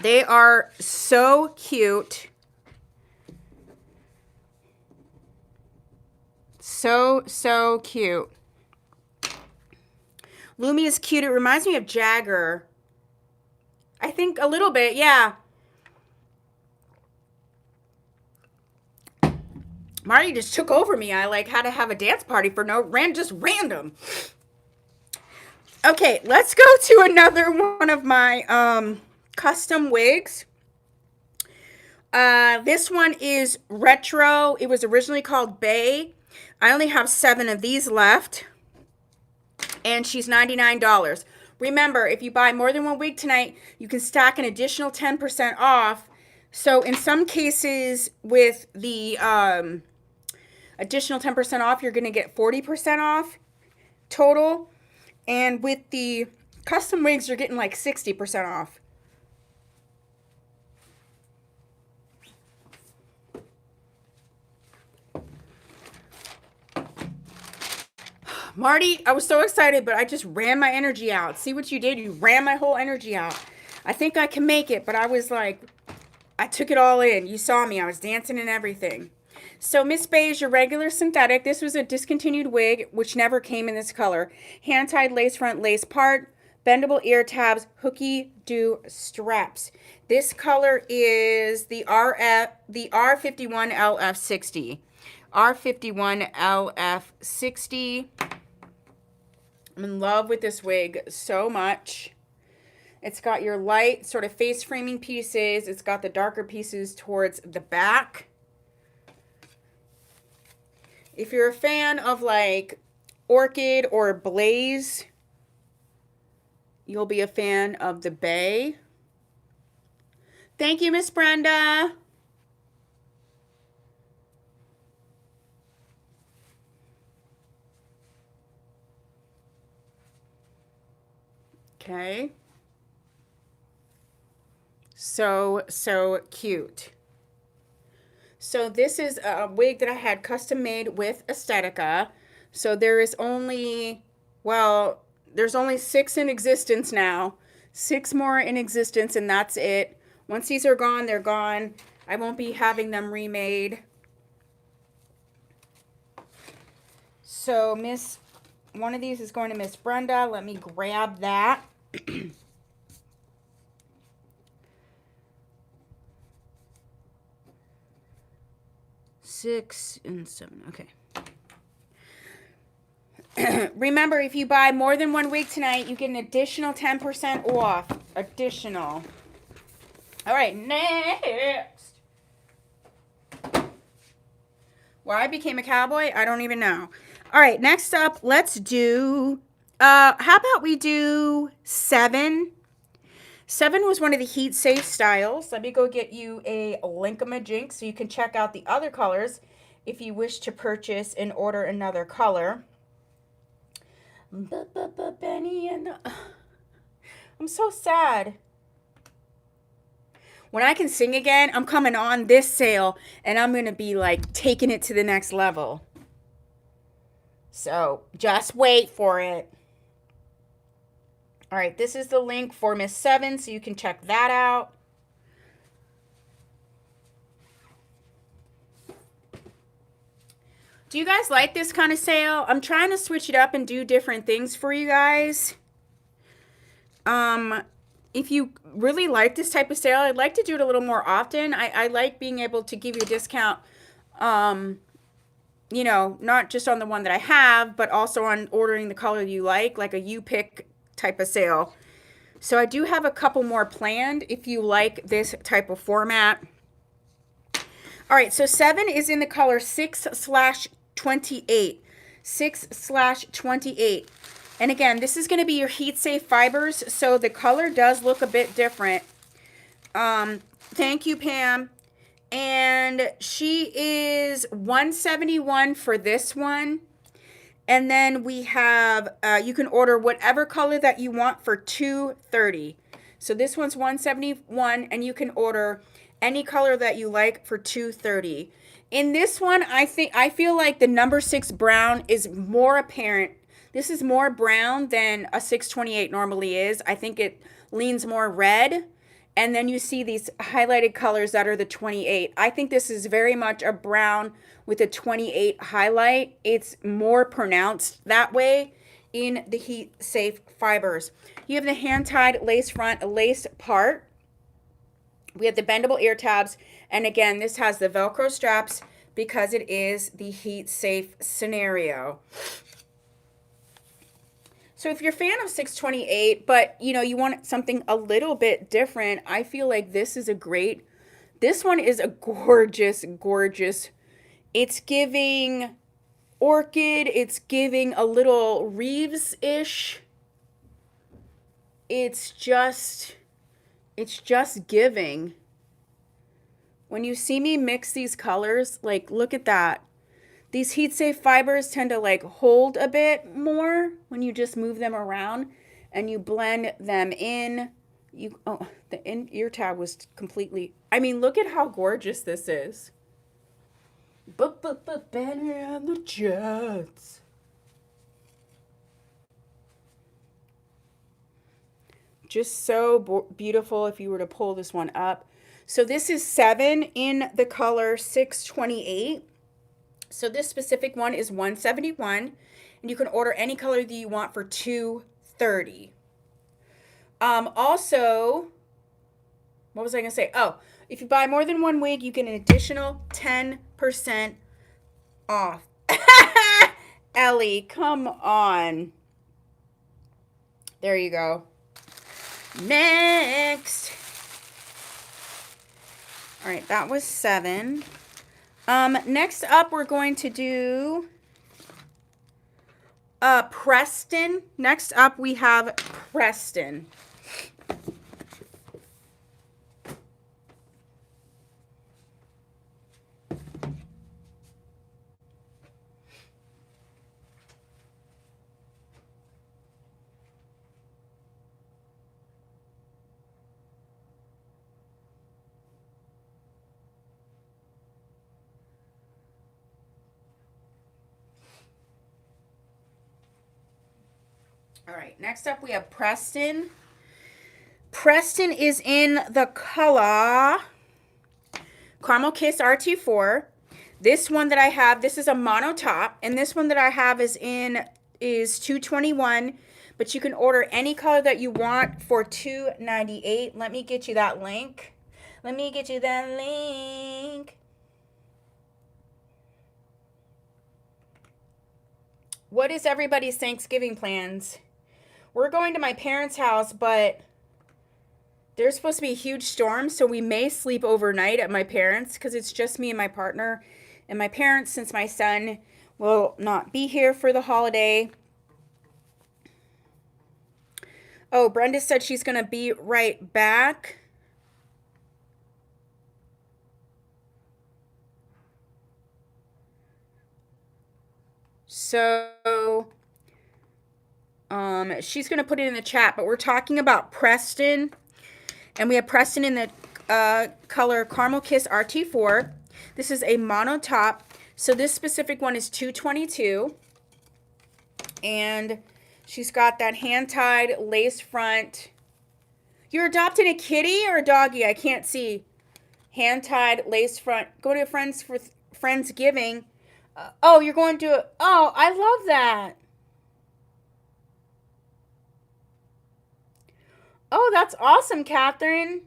They are so cute. So cute. Lumi is cute. It reminds me of Jagger. I think a little bit, yeah. Marty just took over me. I like had to have a dance party for just random. Okay, let's go to another one of my custom wigs. This one is retro. It was originally called Bay. I only have 7 of these left. And she's $99. Remember, if you buy more than one wig tonight, you can stack an additional 10% off. So in some cases with the additional 10% off, you're going to get 40% off total. And with the custom wigs, you're getting like 60% off. Marty, I was so excited, but I just ran my energy out. See what you did? You ran my whole energy out. I think I can make it, but I was like, I took it all in. You saw me. I was dancing and everything. So Miss Beige, your regular synthetic. This was a discontinued wig, which never came in this color. Hand-tied lace front, lace part, bendable ear tabs, hooky do straps. This color is the R51LF60. R51LF60. I'm in love with this wig so much. It's got your light sort of face framing pieces. It's got the darker pieces towards the back. If you're a fan of like Orchid or Blaze, you'll be a fan of the Bay. Thank you, Miss Brenda. Okay. So cute. So this is a wig that I had custom made with Aesthetica. So there is only, well, there's only 6 in existence now. 6 more in existence, and that's it. Once these are gone, they're gone. I won't be having them remade. So one of these is going to Miss Brenda. Let me grab that. 6 and 7. Okay. Remember, if you buy more than one wig tonight, you get an additional 10% off. Additional. All right, next. Why I became a cowboy, I don't even know. All right, next up, let's do, how about we do 7? 7 was one of the heat safe styles. Let me go get you a link-a-majink so you can check out the other colors if you wish to purchase and order another color. Benny and I'm so sad. When I can sing again, I'm coming on this sale and I'm going to be like taking it to the next level. So just wait for it. All right, this is the link for Miss 7, so you can check that out. Do you guys like this kind of sale? I'm trying to switch it up and do different things for you guys. If you really like this type of sale, I'd like to do it a little more often. I like being able to give you a discount, you know, not just on the one that I have, but also on ordering the color you like a you pick type of sale. So I do have a couple more planned if you like this type of format. All right, so 7 is in the color 6/28. 6/28. And again, this is going to be your heat safe fibers, so the color does look a bit different. Thank you, Pam. And she is $171 for this one. And then we have, you can order whatever color that you want for $230. So this one's $171, and you can order any color that you like for $230. In this one, I feel like the number 6 brown is more apparent. This is more brown than a 628 normally is. I think it leans more red. And then you see these highlighted colors that are the 28. I think this is very much a brown with a 28 highlight. It's more pronounced that way in the heat safe fibers. You have the hand tied lace front lace part. We have the bendable ear tabs. And again, this has the Velcro straps because it is the heat safe scenario. So if you're a fan of 628, but you know, you want something a little bit different, I feel like this is this one is a gorgeous, gorgeous. It's giving orchid, it's giving a little Reeves-ish. It's just giving. When you see me mix these colors, like look at that. These heat safe fibers tend to like hold a bit more when you just move them around and you blend them in. The ear tab was completely, I mean, look at how gorgeous this is. Banner and the Jets. Just so beautiful if you were to pull this one up. So this is 7 in the color 628. So this specific one is $171, and you can order any color that you want for $230. Also, what was I going to say? Oh, if you buy more than one wig, you get an additional 10% off. Ellie, come on. There you go. Next. All right, that was 7. Next up, we're going to do Preston. Next up, we have Preston. All right, next up we have Preston. Preston is in the color Caramel Kiss RT4. This one that I have, this is a mono top, and this one that I have is $221, but you can order any color that you want for $298. Let me get you that link. Let me get you that link. What is everybody's Thanksgiving plans? We're going to my parents' house, but there's supposed to be a huge storm, so we may sleep overnight at my parents' because it's just me and my partner and my parents, since my son will not be here for the holiday. Oh, Brenda said she's going to be right back. So she's going to put it in the chat, but we're talking about Preston. And we have Preston in the color Caramel Kiss RT4. This is a mono top. So this specific one is $222. And she's got that hand-tied lace front. You're adopting a kitty or a doggy? I can't see. Hand-tied lace front. Go to Friendsgiving. Oh, you're going to do it. Oh, I love that. Oh, that's awesome, Catherine.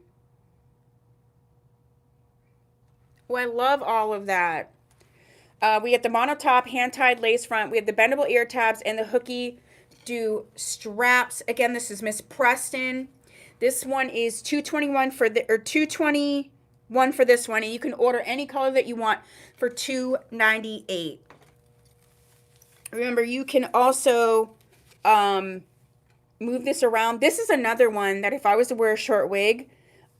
Oh, I love all of that. We have the monotop hand-tied lace front. We have the bendable ear tabs and the hooky do straps. Again, this is Miss Preston. This one is 221 for the or 221 for this one, and you can order any color that you want for $298. Remember, you can also move this around. This is another one that if I was to wear a short wig,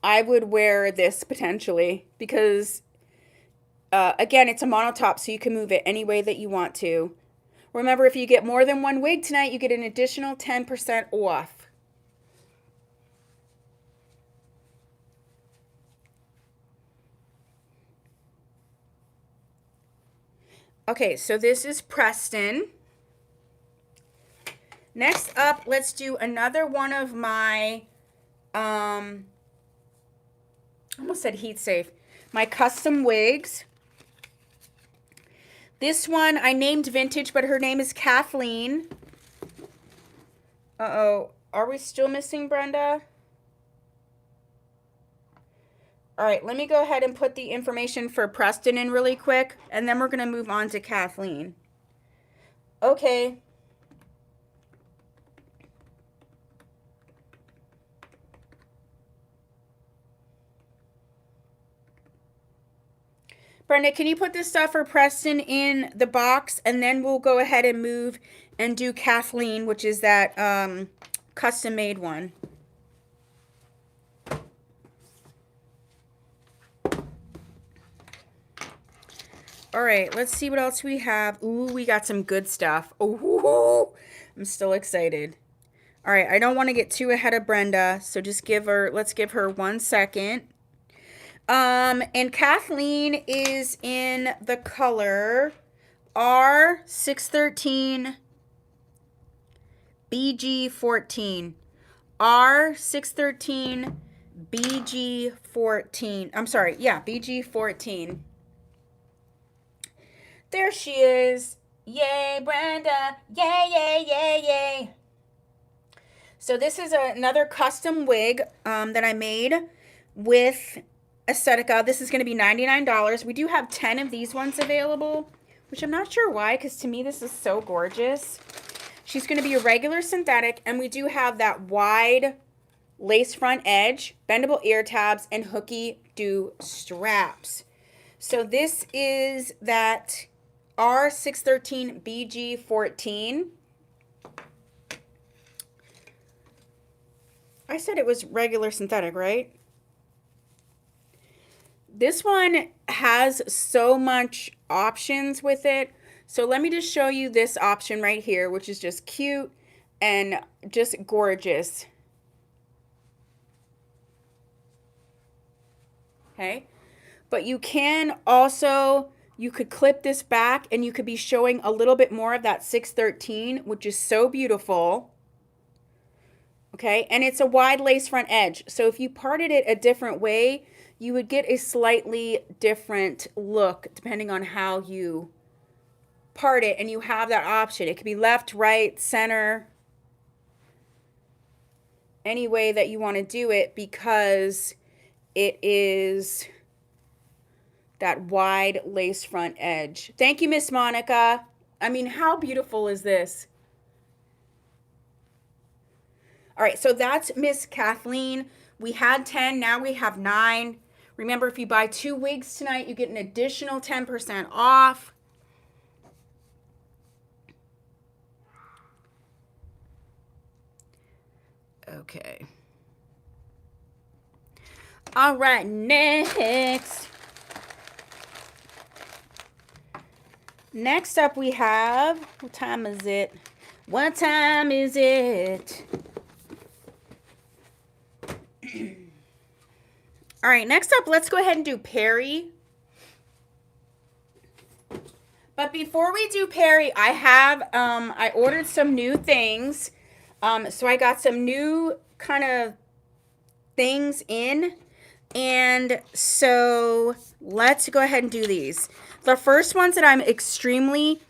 I would wear this potentially because again, it's a monotop, so you can move it any way that you want to. Remember, if you get more than one wig tonight, you get an additional 10% off. Okay, so this is Preston. Next up, let's do another one of my, I almost said heat safe, my custom wigs. This one I named Vintage, but her name is Kathleen. Uh-oh, are we still missing Brenda? All right, let me go ahead and put the information for Preston in really quick, and then we're going to move on to Kathleen. Okay. Brenda, can you put this stuff for Preston in the box, and then we'll go ahead and move and do Kathleen, which is that custom-made one. All right, let's see what else we have. Ooh, we got some good stuff. Ooh, I'm still excited. All right, I don't want to get too ahead of Brenda, so just let's give her 1 second. And Kathleen is in the color R613 BG14. R613 BG14. I'm sorry, yeah, BG14. There she is. Yay, Brenda. Yay, yay, yay, yay. So this is another custom wig that I made with Aesthetica. This is going to be $99. We do have 10 of these ones available, which I'm not sure why, because to me this is so gorgeous. She's going to be a regular synthetic, and we do have that wide lace front edge, bendable ear tabs, and hooky do straps. So this is that R613 BG14. I said it was regular synthetic, right? This one has so much options with it. So let me just show you this option right here, which is just cute and just gorgeous. Okay. But you can also, you could clip this back and you could be showing a little bit more of that 613, which is so beautiful. Okay. And it's a wide lace front edge. So if you parted it a different way, you would get a slightly different look depending on how you part it, and you have that option. It could be left, right, center, any way that you want to do it, because it is that wide lace front edge. Thank you, Miss Monica. I mean, how beautiful is this? All right, so that's Miss Kathleen. We had 10, now we have 9. Remember, if you buy 2 wigs tonight, you get an additional 10% off. Okay. All right, next. Next up we have, what time is it? What time is it? All right, next up, let's go ahead and do Perry. But before we do Perry, I ordered some new things. So I got some new kind of things in. And so let's go ahead and do these. The first ones that I'm extremely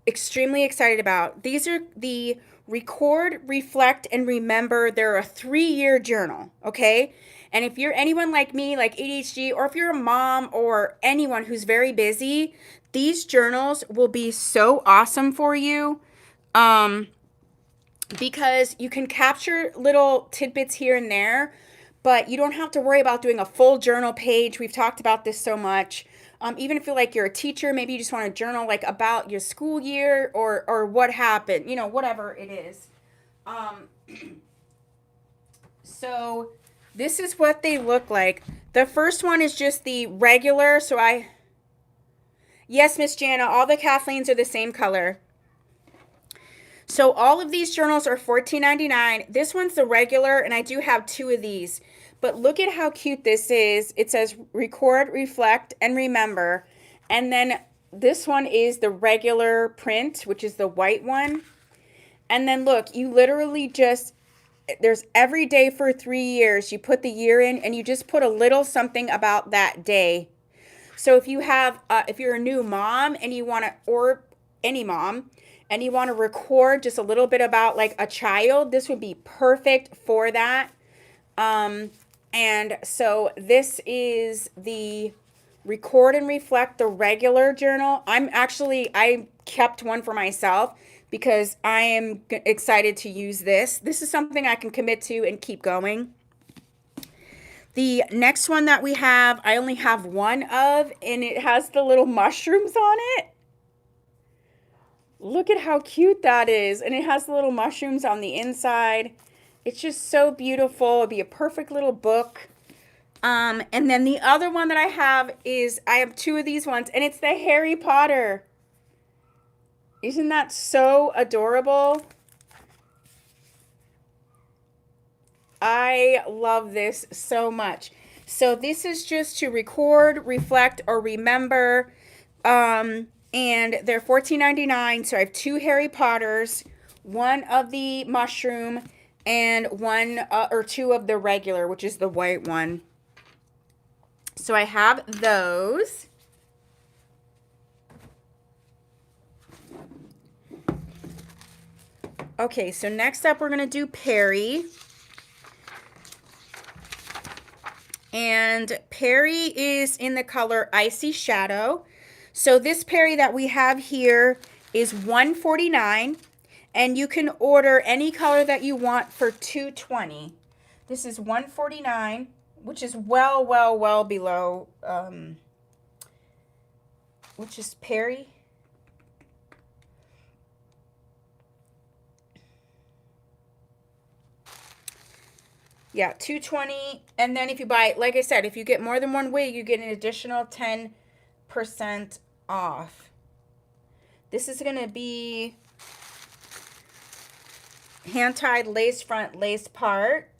excited about. These are the Record, Reflect, and Remember. They're a 3-year journal, okay? And if you're anyone like me, like ADHD, or if you're a mom or anyone who's very busy, these journals will be so awesome for you. Because you can capture little tidbits here and there, but you don't have to worry about doing a full journal page. We've talked about this so much. Even if you're a teacher, maybe you just want to journal like about your school year or what happened, whatever it is. So this is what they look like. The first one is just the regular. Yes, Miss Jana, all the Kathleen's are the same color. So all of these journals are $14.99. This one's the regular, and I do have 2 of these. But look at how cute this is. It says Record, Reflect, and Remember. And then this one is the regular print, which is the white one. And then look, you literally there's every day for 3 years. You put the year in, and you just put a little something about that day. So if you're a new mom and you want to, or any mom, and you want to record just a little bit about like a child, this would be perfect for that. And so this is the Record and Reflect, the regular journal. I kept one for myself because I am excited to use this. This is something I can commit to and keep going. The next one that we have, I only have one of, and it has the little mushrooms on it. Look at how cute that is. And it has the little mushrooms on the inside. It's just so beautiful. It'd be a perfect little book. And then the other one that I have 2 of these ones, and it's the Harry Potter. Isn't that so adorable? I love this so much. So this is just to record, reflect, or remember. And they're $14.99. So I have 2 Harry Potters, 1 of the mushroom, and 1 or 2 of the regular, which is the white one. So I have those. Okay, so next up we're going to do Perry. And Perry is in the color Icy Shadow. So this Perry that we have here is $149, and you can order any color that you want for $220. This is $149, which is well below, which is Perry. Yeah, $220. And then if you buy, like I said, if you get more than 1 wig, you get an additional 10% off. This is going to be hand-tied lace front, lace part.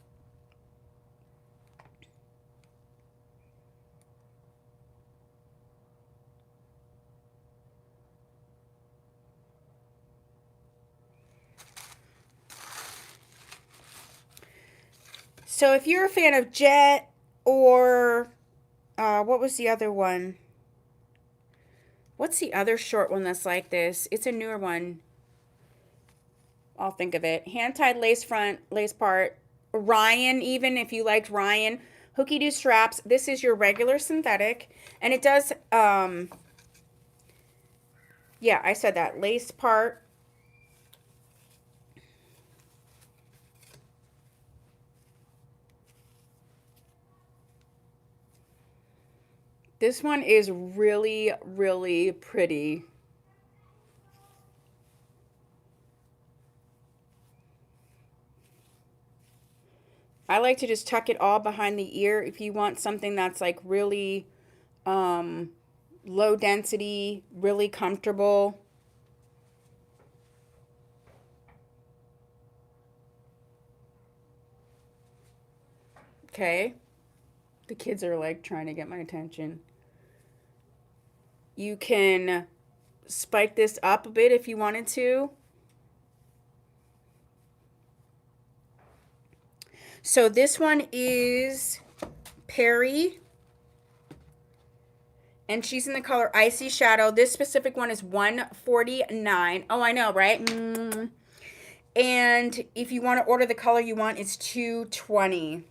So if you're a fan of Jet or what was the other one? What's the other short one that's like this? It's a newer one. I'll think of it. Hand-tied lace front, lace part. Ryan, even if you liked Ryan. Hooky Doo straps. This is your regular synthetic. And it does, yeah, I said that. Lace part. This one is really, really pretty. I like to just tuck it all behind the ear if you want something that's like really low density, really comfortable. Okay. The kids are like trying to get my attention. You can spike this up a bit if you wanted to. So this one is Perry. And she's in the color Icy Shadow. This specific one is $149. Oh, I know, right? And if you want to order the color you want, it's $220.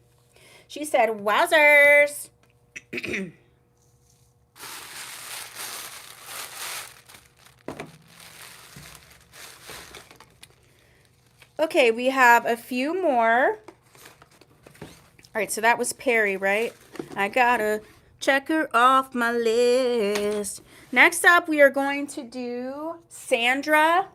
She said, wowzers. Okay, we have a few more. All right, so that was Perry, right? I gotta check her off my list. Next up, we are going to do Sandra.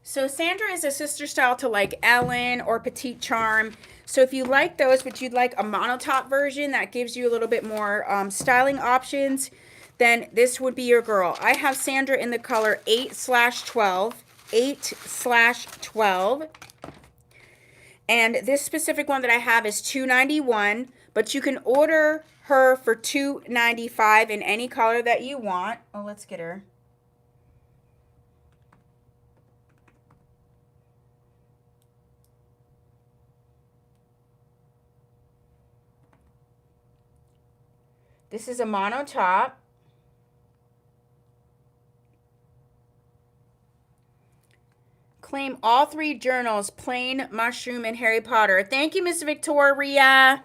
So Sandra is a sister style to like Ellen or Petite Charm. So if you like those, but you'd like a monotop version that gives you a little bit more styling options, then this would be your girl. I have Sandra in the color 8/12. 8/12. And this specific one that I have is $291, but you can order her for $295 in any color that you want. Oh, let's get her. This is a mono top. Claim all 3 journals, Plain, Mushroom, and Harry Potter. Thank you, Miss Victoria.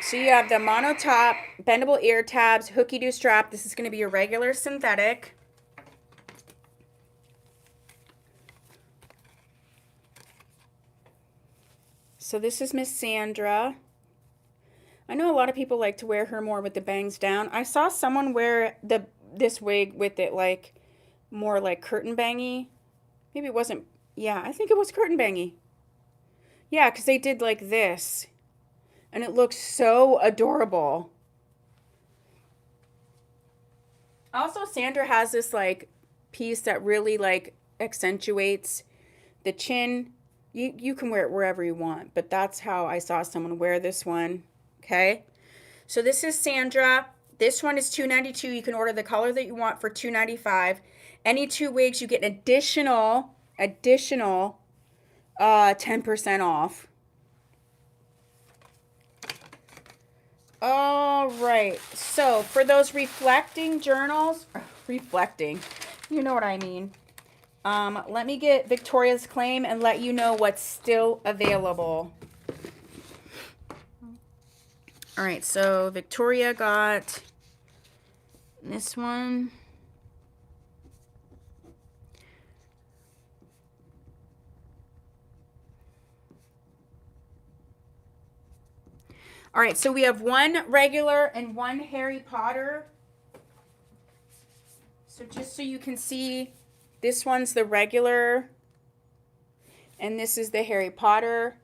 So you have the mono top, bendable ear tabs, hooky-doo strap. This is going to be a regular synthetic. So this is Miss Sandra. I know a lot of people like to wear her more with the bangs down. I saw someone wear this wig with it like more like curtain bangy. Maybe it wasn't. Yeah, I think it was curtain bangy. Yeah, because they did like this. And it looks so adorable. Also, Sandra has this like piece that really like accentuates the chin. You can wear it wherever you want, but that's how I saw someone wear this one. Okay, so this is Sandra. This one is $292. You can order the color that you want for $295. Any 2 wigs, you get an additional 10% off. All right, so for those reflecting journals, you know what I mean. Let me get Victoria's claim and let you know what's still available. All right, so Victoria got this one. All right, so we have 1 regular and 1 Harry Potter. So just so you can see, this one's the regular, and this is the Harry Potter.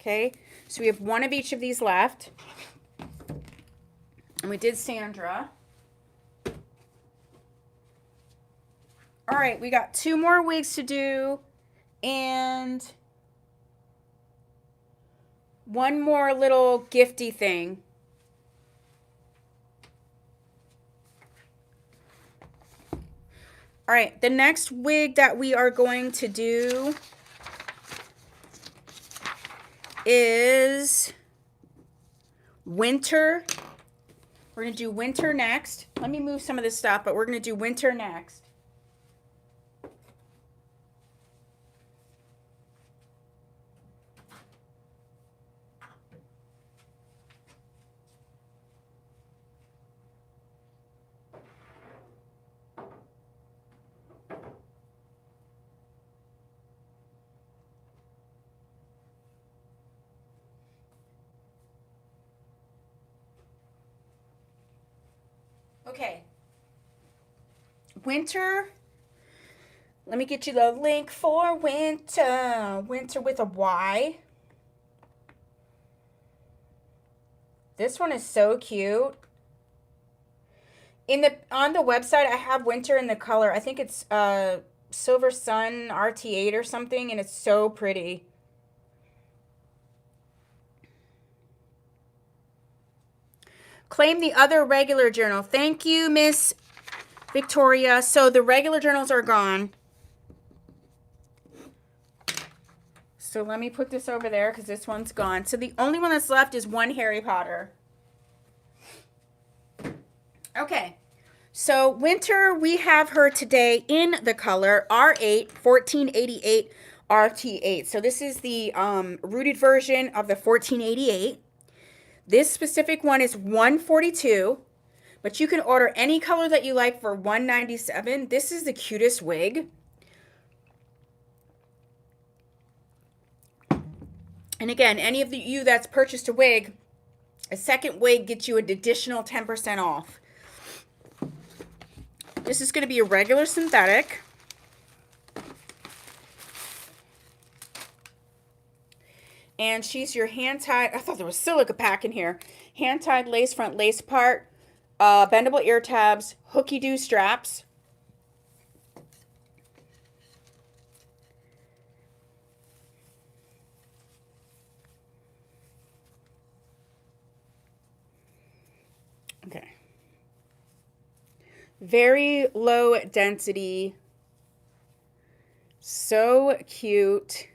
Okay, so we have 1 of each of these left. And we did Sandra. All right, we got 2 more wigs to do, and 1 more little gifty thing. All right, the next wig that we are going to do is winter. We're going to do winter next. Let me move some of this stuff, but we're going to do winter next. Okay. Winter. Let me get you the link for winter. Winter with a Y. This one is so cute. On the website, I have winter in the color. I think it's Silver Sun RT8 or something, and it's so pretty. Claim the other regular journal. Thank you, Miss Victoria. So the regular journals are gone. So let me put this over there because this one's gone. So the only one that's left is one Harry Potter. Okay. So Winter, we have her today in the color R8 1488 RT8. So this is the rooted version of the 1488. This specific one is 142, but you can order any color that you like for 197. This is the cutest wig. And again, any of you that's purchased a wig, a second wig gets you an additional 10% off. This is going to be a regular synthetic. And she's your hand-tied, I thought there was silica pack in here. Hand-tied lace front lace part, bendable ear tabs, hooky-doo straps. Okay. Very low density. So cute.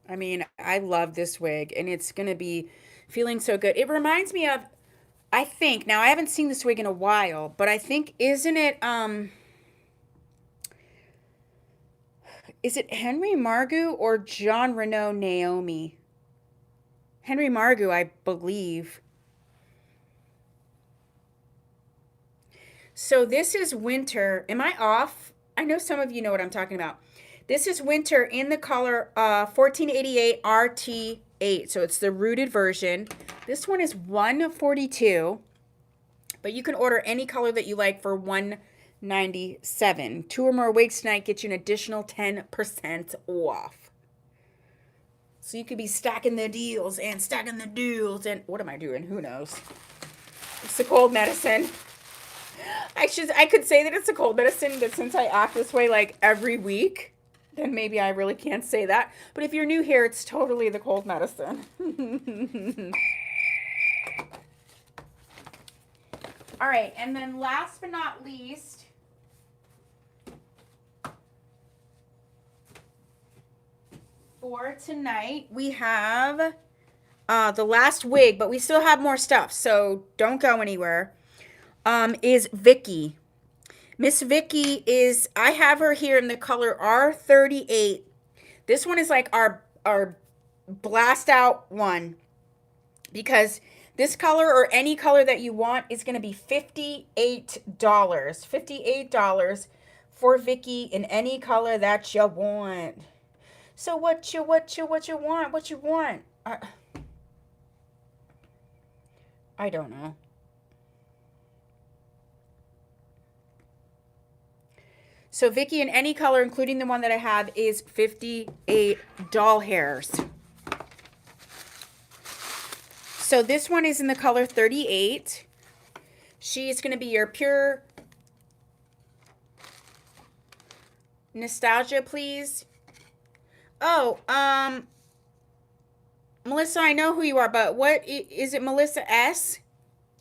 I mean, I love this wig and it's going to be feeling so good. It reminds me of, I think, now I haven't seen this wig in a while, but I think, isn't it, is it Henry Margu or John Renault Naomi? Henry Margu, I believe. So this is Winter. Am I off? I know some of you know what I'm talking about. This is Winter in the color 1488 RT8. So it's the rooted version. This one is 142, but you can order any color that you like for 197. 2 or more wigs tonight get you an additional 10% off. So you could be stacking the deals and stacking the deals. And what am I doing? Who knows? It's the cold medicine. I could say that it's a cold medicine, but since I act this way like every week, then maybe I really can't say that. But if you're new here, it's totally the cold medicine. All right, and then last but not least, for tonight, we have the last wig, but we still have more stuff, so don't go anywhere, is Vicky. Miss Vicky is, I have her here in the color R38. This one is like our blast out one, because this color or any color that you want is going to be $58. $58 for Vicky in any color that you want. So what you want? I don't know. So Vicky in any color, including the one that I have, is 58 doll hairs. So this one is in the color 38. She is going to be your pure nostalgia, please. Oh, Melissa, I know who you are, but what is it? Melissa S?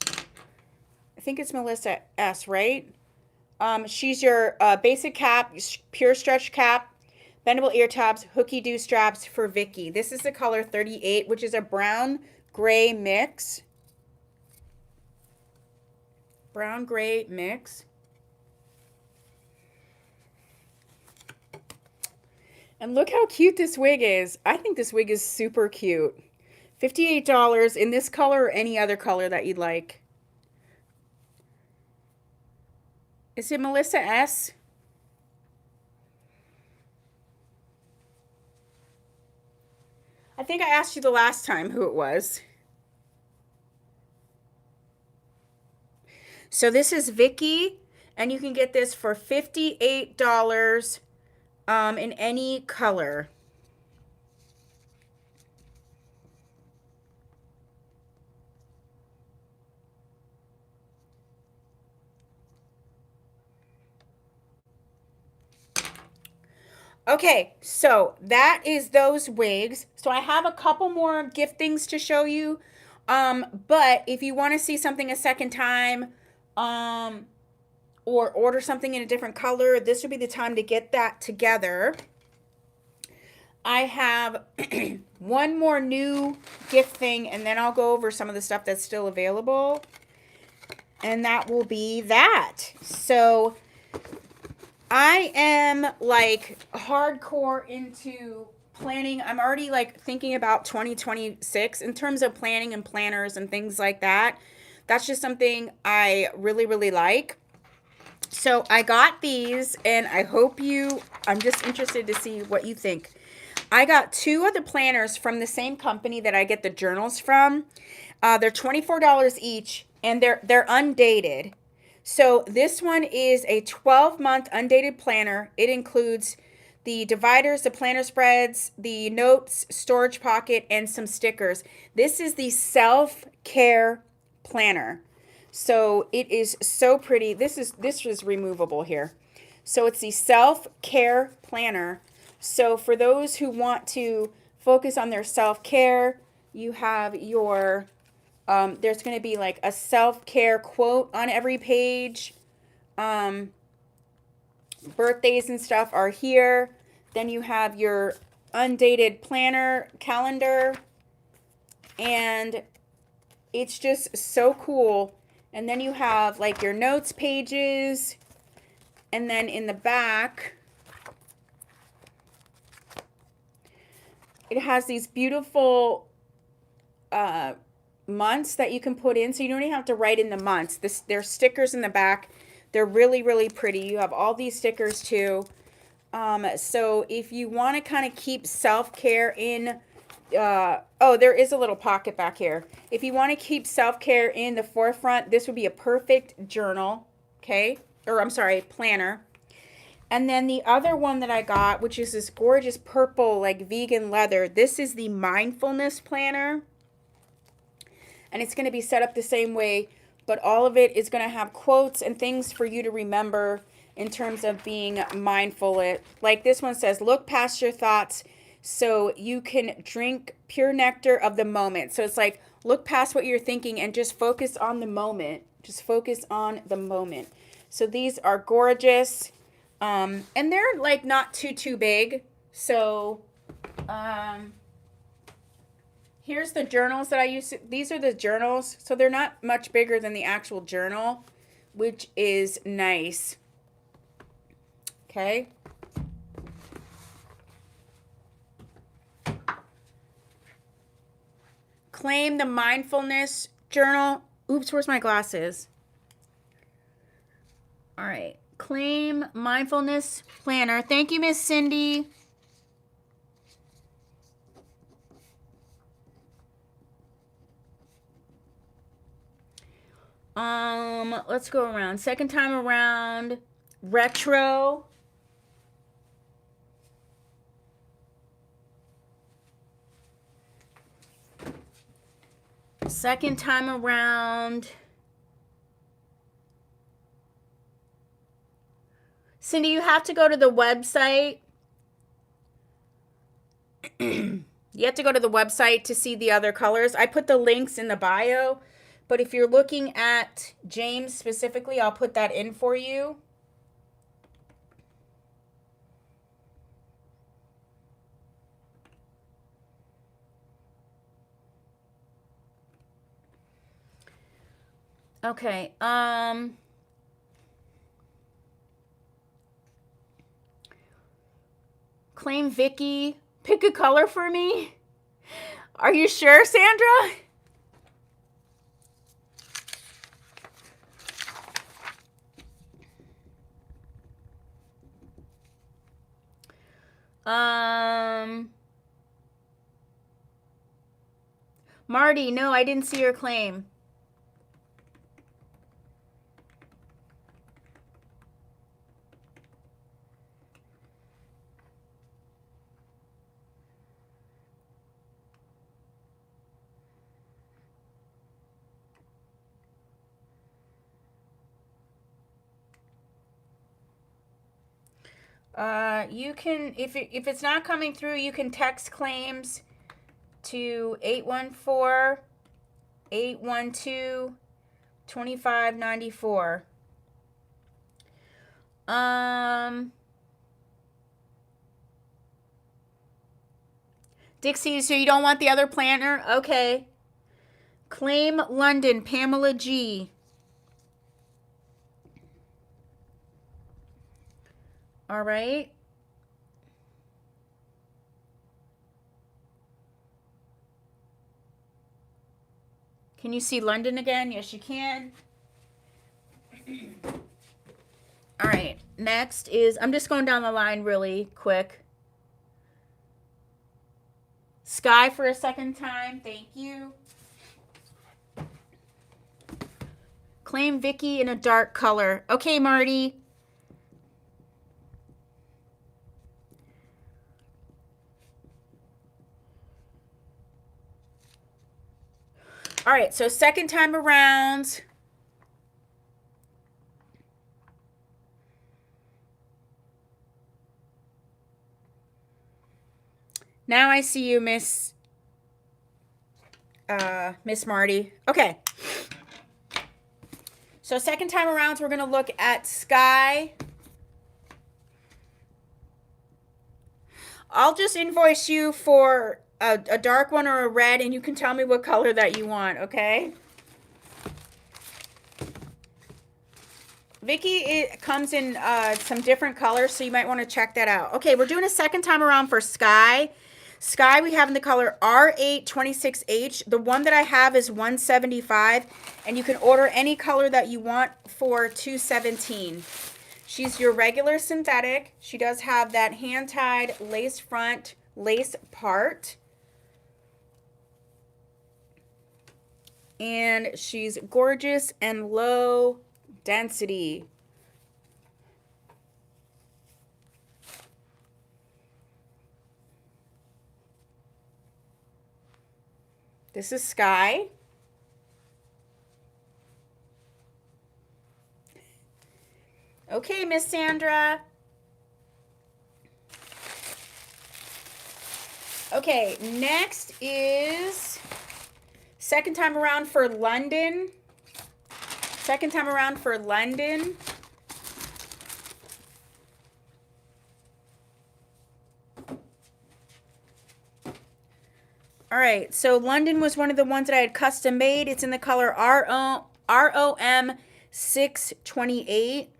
I think it's Melissa S, right? She's your basic cap, pure stretch cap, bendable ear tabs, hooky-doo straps for Vicky. This is the color 38, which is a brown-gray mix. Brown-gray mix. And look how cute this wig is. I think this wig is super cute. $58 in this color or any other color that you'd like. Is it Melissa S? I think I asked you the last time who it was. So this is Vicky, and you can get this for $58 in any color. Okay, so that is those wigs. So I have a couple more gift things to show you. But if you want to see something a second time, um, or order something in a different color, this would be the time to get that together. I have one more new gift thing, and then I'll go over some of the stuff that's still available. And that will be that. So I am like hardcore into planning. I'm already like thinking about 2026 in terms of planning and planners and things like that. That's just something I really, really like. So I got these, and I'm just interested to see what you think. I got two of the planners from the same company that I get the journals from. They're $24 each, and they're undated. So this one is a 12-month undated planner. It includes the dividers, the planner spreads, the notes, storage pocket, and some stickers. This is the self-care planner. So it is so pretty. This is removable here. So it's the self-care planner. So for those who want to focus on their self-care, you have your there's going to be like a self-care quote on every page. Birthdays and stuff are here. Then you have your undated planner calendar, and it's just so cool. And then you have like your notes pages, and then in the back it has these beautiful months that you can put in, so you don't even have to write in the months. There's stickers in the back. They're really, really pretty. You have all these stickers too. So if you want to kind of keep self-care in, oh, there is a little pocket back here. If you want to keep self-care in the forefront, this would be a perfect journal, okay? Or I'm sorry, planner. And then the other one that I got, which is this gorgeous purple, like vegan leather, this is the mindfulness planner. And it's going to be set up the same way, but all of it is going to have quotes and things for you to remember in terms of being mindful. Like this one says, look past your thoughts so you can drink pure nectar of the moment. So it's like, look past what you're thinking and just focus on the moment. Just focus on the moment. So these are gorgeous. And they're like not too big. So, here's the journals that I use. These are the journals. So they're not much bigger than the actual journal, which is nice. Okay. Claim the mindfulness journal. Oops, where's my glasses? All right. Claim mindfulness planner. Thank you, Miss Cindy. Let's go around. Second time around, retro. Second time around, Cindy, you have to go to the website. You have to go to the website to see the other colors. I put the links in the bio, but if you're looking at James specifically, I'll put that in for you. Okay. Claim Vicky. Pick a color for me. Are you sure, Sandra? Marty, no, I didn't see your claim. You can, if it's not coming through, you can text claims to 814-812-2594. Dixie, so you don't want the other planner? Okay. Claim London, Pamela G. All right. Can you see London again? Yes, you can. All right. Next is, I'm just going down the line really quick. Sky for a second time. Thank you. Claim Vicky in a dark color. Okay, Marty. All right, so second time around. Now I see you, Miss Marty. Okay. So second time around, we're going to look at Sky. I'll just invoice you for a dark one or a red, and you can tell me what color that you want, okay? Vicky, it comes in some different colors, so you might want to check that out. Okay, we're doing a second time around for Sky. Sky, we have in the color R826H. The one that I have is 175, and you can order any color that you want for $217. She's your regular synthetic. She does have that hand-tied lace front, lace part. And she's gorgeous and low density. This is Sky. Okay, Miss Sandra. Okay, next is second time around for London. Second time around for London. All right, so London was one of the ones that I had custom made. It's in the color ROM 628.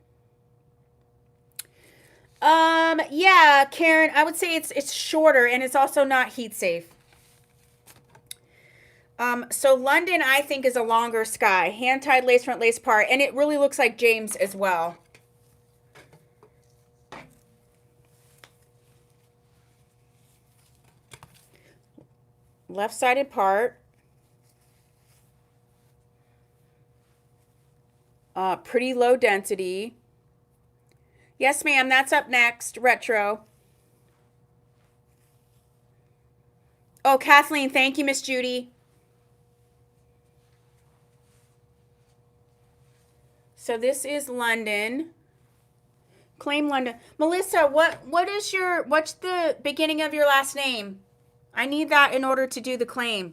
Yeah, Karen, I would say it's shorter, and it's also not heat safe. So London, I think, is a longer Sky. Hand-tied lace front, lace part, and it really looks like James as well. Left-sided part. Pretty low density. Yes, ma'am, that's up next. Retro. Oh, Kathleen, thank you, Miss Judy. So this is London. Claim London. Melissa, what's the beginning of your last name? I need that in order to do the claim.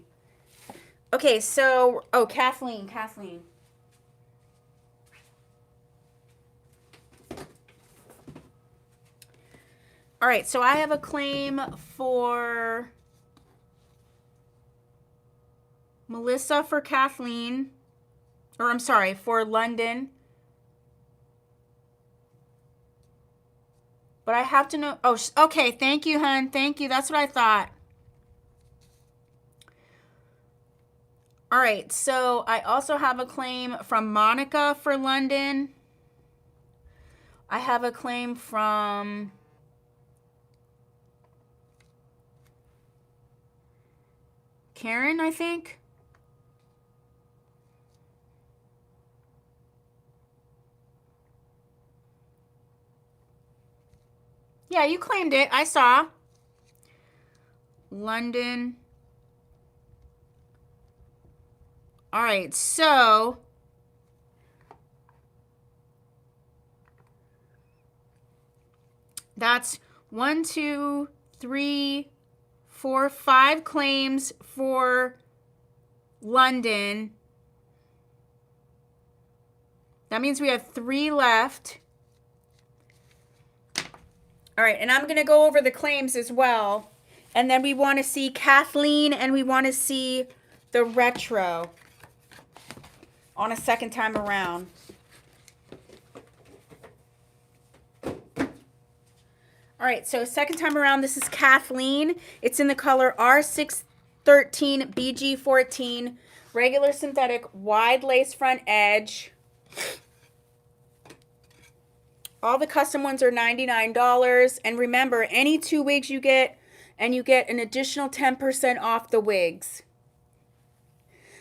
Okay, so, oh, Kathleen. All right, so I have a claim for Melissa for Kathleen, or I'm sorry, for London. But I have to know, oh, okay, thank you, hun, thank you, that's what I thought. All right, so I also have a claim from Monica for London. I have a claim from Karen, I think. Yeah, you claimed it. I saw. London. All right, so That's 1, 2, 3, 4, 5 claims for London. That means we have 3 left. All right, and I'm going to go over the claims as well. And then we want to see Kathleen and we want to see the retro on a second time around. All right, so second time around, this is Kathleen. It's in the color R613 BG14, regular synthetic, wide lace front edge. All the custom ones are $99. And remember, any 2 wigs you get, and you get an additional 10% off the wigs.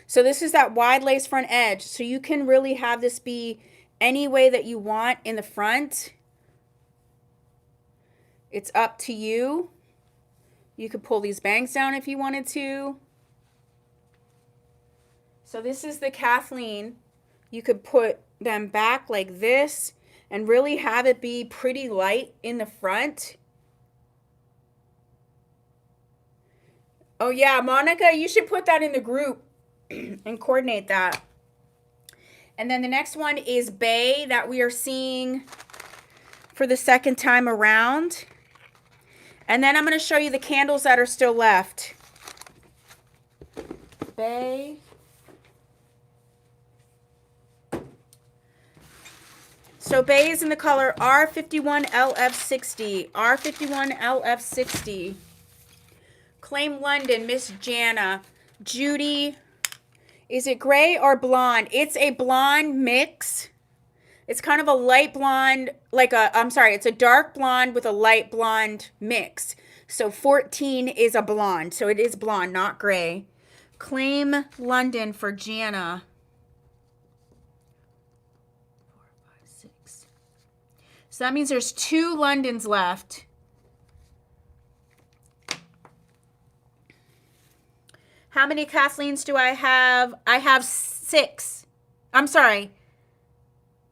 So this is that wide lace front edge. So you can really have this be any way that you want in the front. It's up to you. You could pull these bangs down if you wanted to. So this is the Kathleen. You could put them back like this and really have it be pretty light in the front. Oh yeah, Monica, you should put that in the group and coordinate that. And then the next one is Bay that we are seeing for the second time around. And then I'm going to show you the candles that are still left. Bay. So Bay is in the color R51LF60. R51LF60. Claim London, Miss Jana. Judy. Is it gray or blonde? It's a blonde mix. It's kind of a light blonde, it's a dark blonde with a light blonde mix. So 14 is a blonde. So it is blonde, not gray. Claim London for Jana. 4, 5, 6. So that means there's 2 Londons left. How many Kathleen's do I have? I have 6. I'm sorry.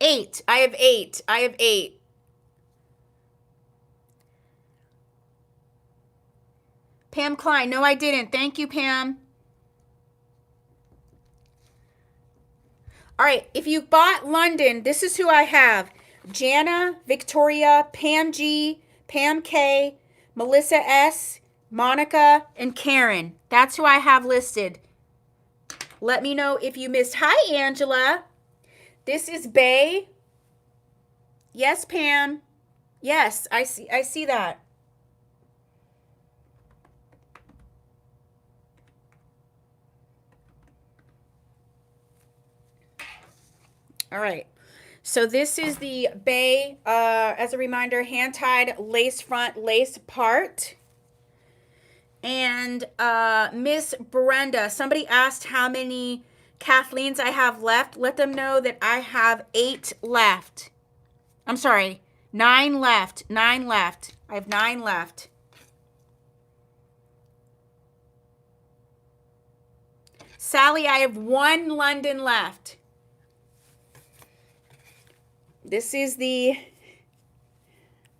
8. I have 8. I have 8. Pam Klein. No, I didn't. Thank you, Pam. All right. If you bought London, this is who I have. Jana, Victoria, Pam G, Pam K, Melissa S, Monica, and Karen. That's who I have listed. Let me know if you missed. Hi, Angela. This is Bay. Yes, Pam. Yes, I see that. All right. So this is the Bay, as a reminder, hand-tied lace front lace part. And Miss Brenda, somebody asked how many Kathleen's I have left. Let them know that I have 8 left. I'm sorry, 9 left. 9 left. I have 9 left. Sally, I have 1 London left. This is the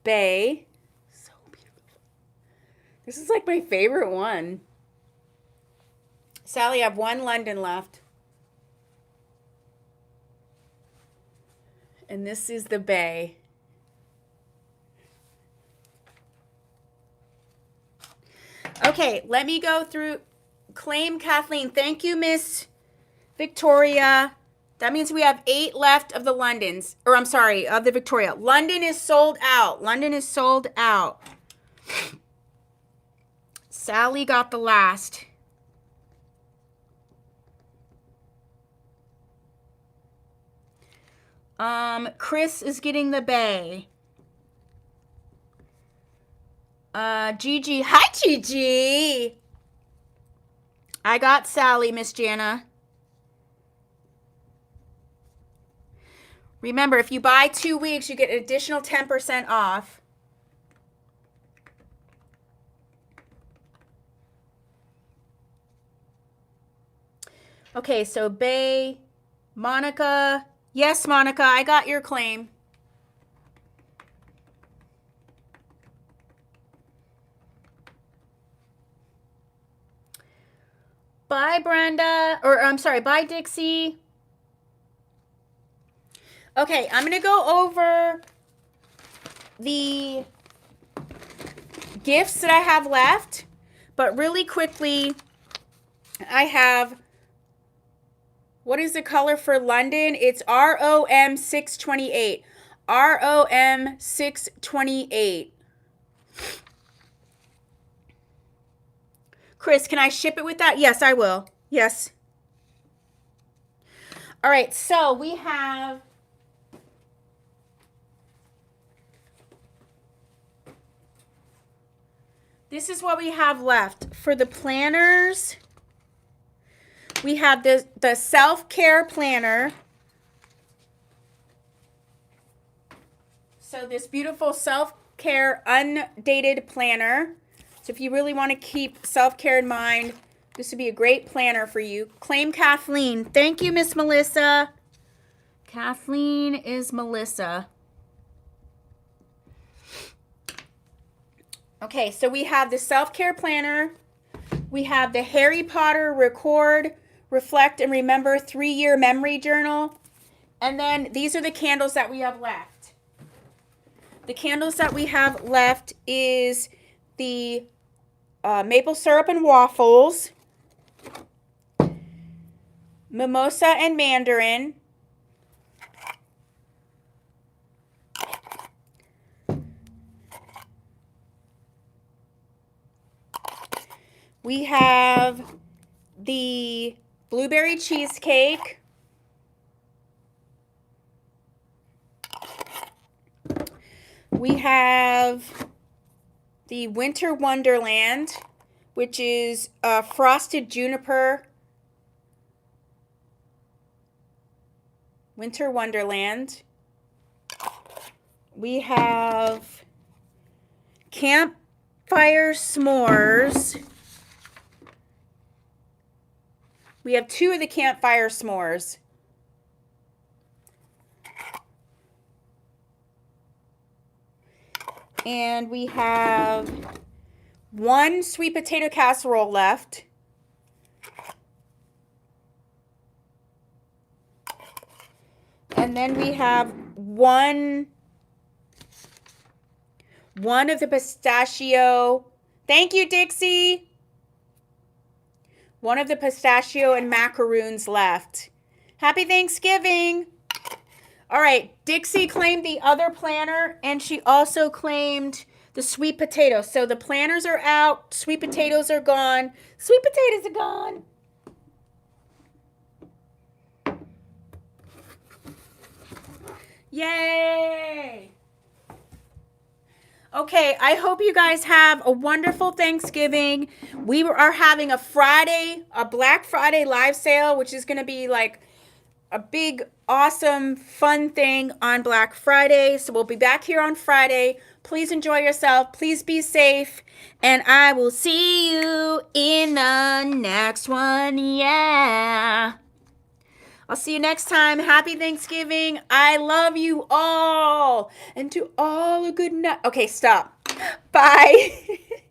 Bay. So beautiful. This is like my favorite one. Sally, I have 1 London left. And this is the Bay. Okay, let me go through. Claim Kathleen. Thank you, Miss Victoria. That means we have 8 left of the Londons. Or I'm sorry, of the Victoria. London is sold out. London is sold out. Sally got the last. Chris is getting the Bay. Gigi. Hi, Gigi. I got Sally, Miss Jana. Remember, if you buy 2 weeks, you get an additional 10% off. Okay, so Bay, Monica. Yes, Monica, I got your claim. Bye, Brenda. Or I'm sorry, bye, Dixie. Okay, I'm going to go over the gifts that I have left. But really quickly, I have, what is the color for London? It's ROM 628. ROM 628. Chris, can I ship it with that? Yes, I will. Yes. All right, so we have this is what we have left for the planners. We have the self-care planner. So this beautiful self-care undated planner. So if you really want to keep self-care in mind, this would be a great planner for you. Claim Kathleen. Thank you, Miss Melissa. Kathleen is Melissa. Okay, so we have the self-care planner. We have the Harry Potter Record, Reflect, and Remember 3-year memory journal. And then these are the candles that we have left. The candles that we have left is the maple syrup and waffles, mimosa and mandarin, we have the blueberry cheesecake, we have the Winter Wonderland, which is frosted juniper. Winter Wonderland. We have campfire s'mores. We have 2 of the campfire s'mores. And we have 1 sweet potato casserole left. And then we have one of the pistachio. Thank you, Dixie. 1 of the pistachio and macaroons left. Happy Thanksgiving. All right, Dixie claimed the other planner, and she also claimed the sweet potatoes. So the planners are out, sweet potatoes are gone. Sweet potatoes are gone. Yay! Okay, I hope you guys have a wonderful Thanksgiving. We are having a Black Friday live sale, which is going to be like a big, awesome, fun thing on Black Friday. So we'll be back here on Friday. Please enjoy yourself. Please be safe. And I will see you in the next one. Yeah. I'll see you next time. Happy Thanksgiving. I love you all. And to all a good night. Okay, stop. Bye.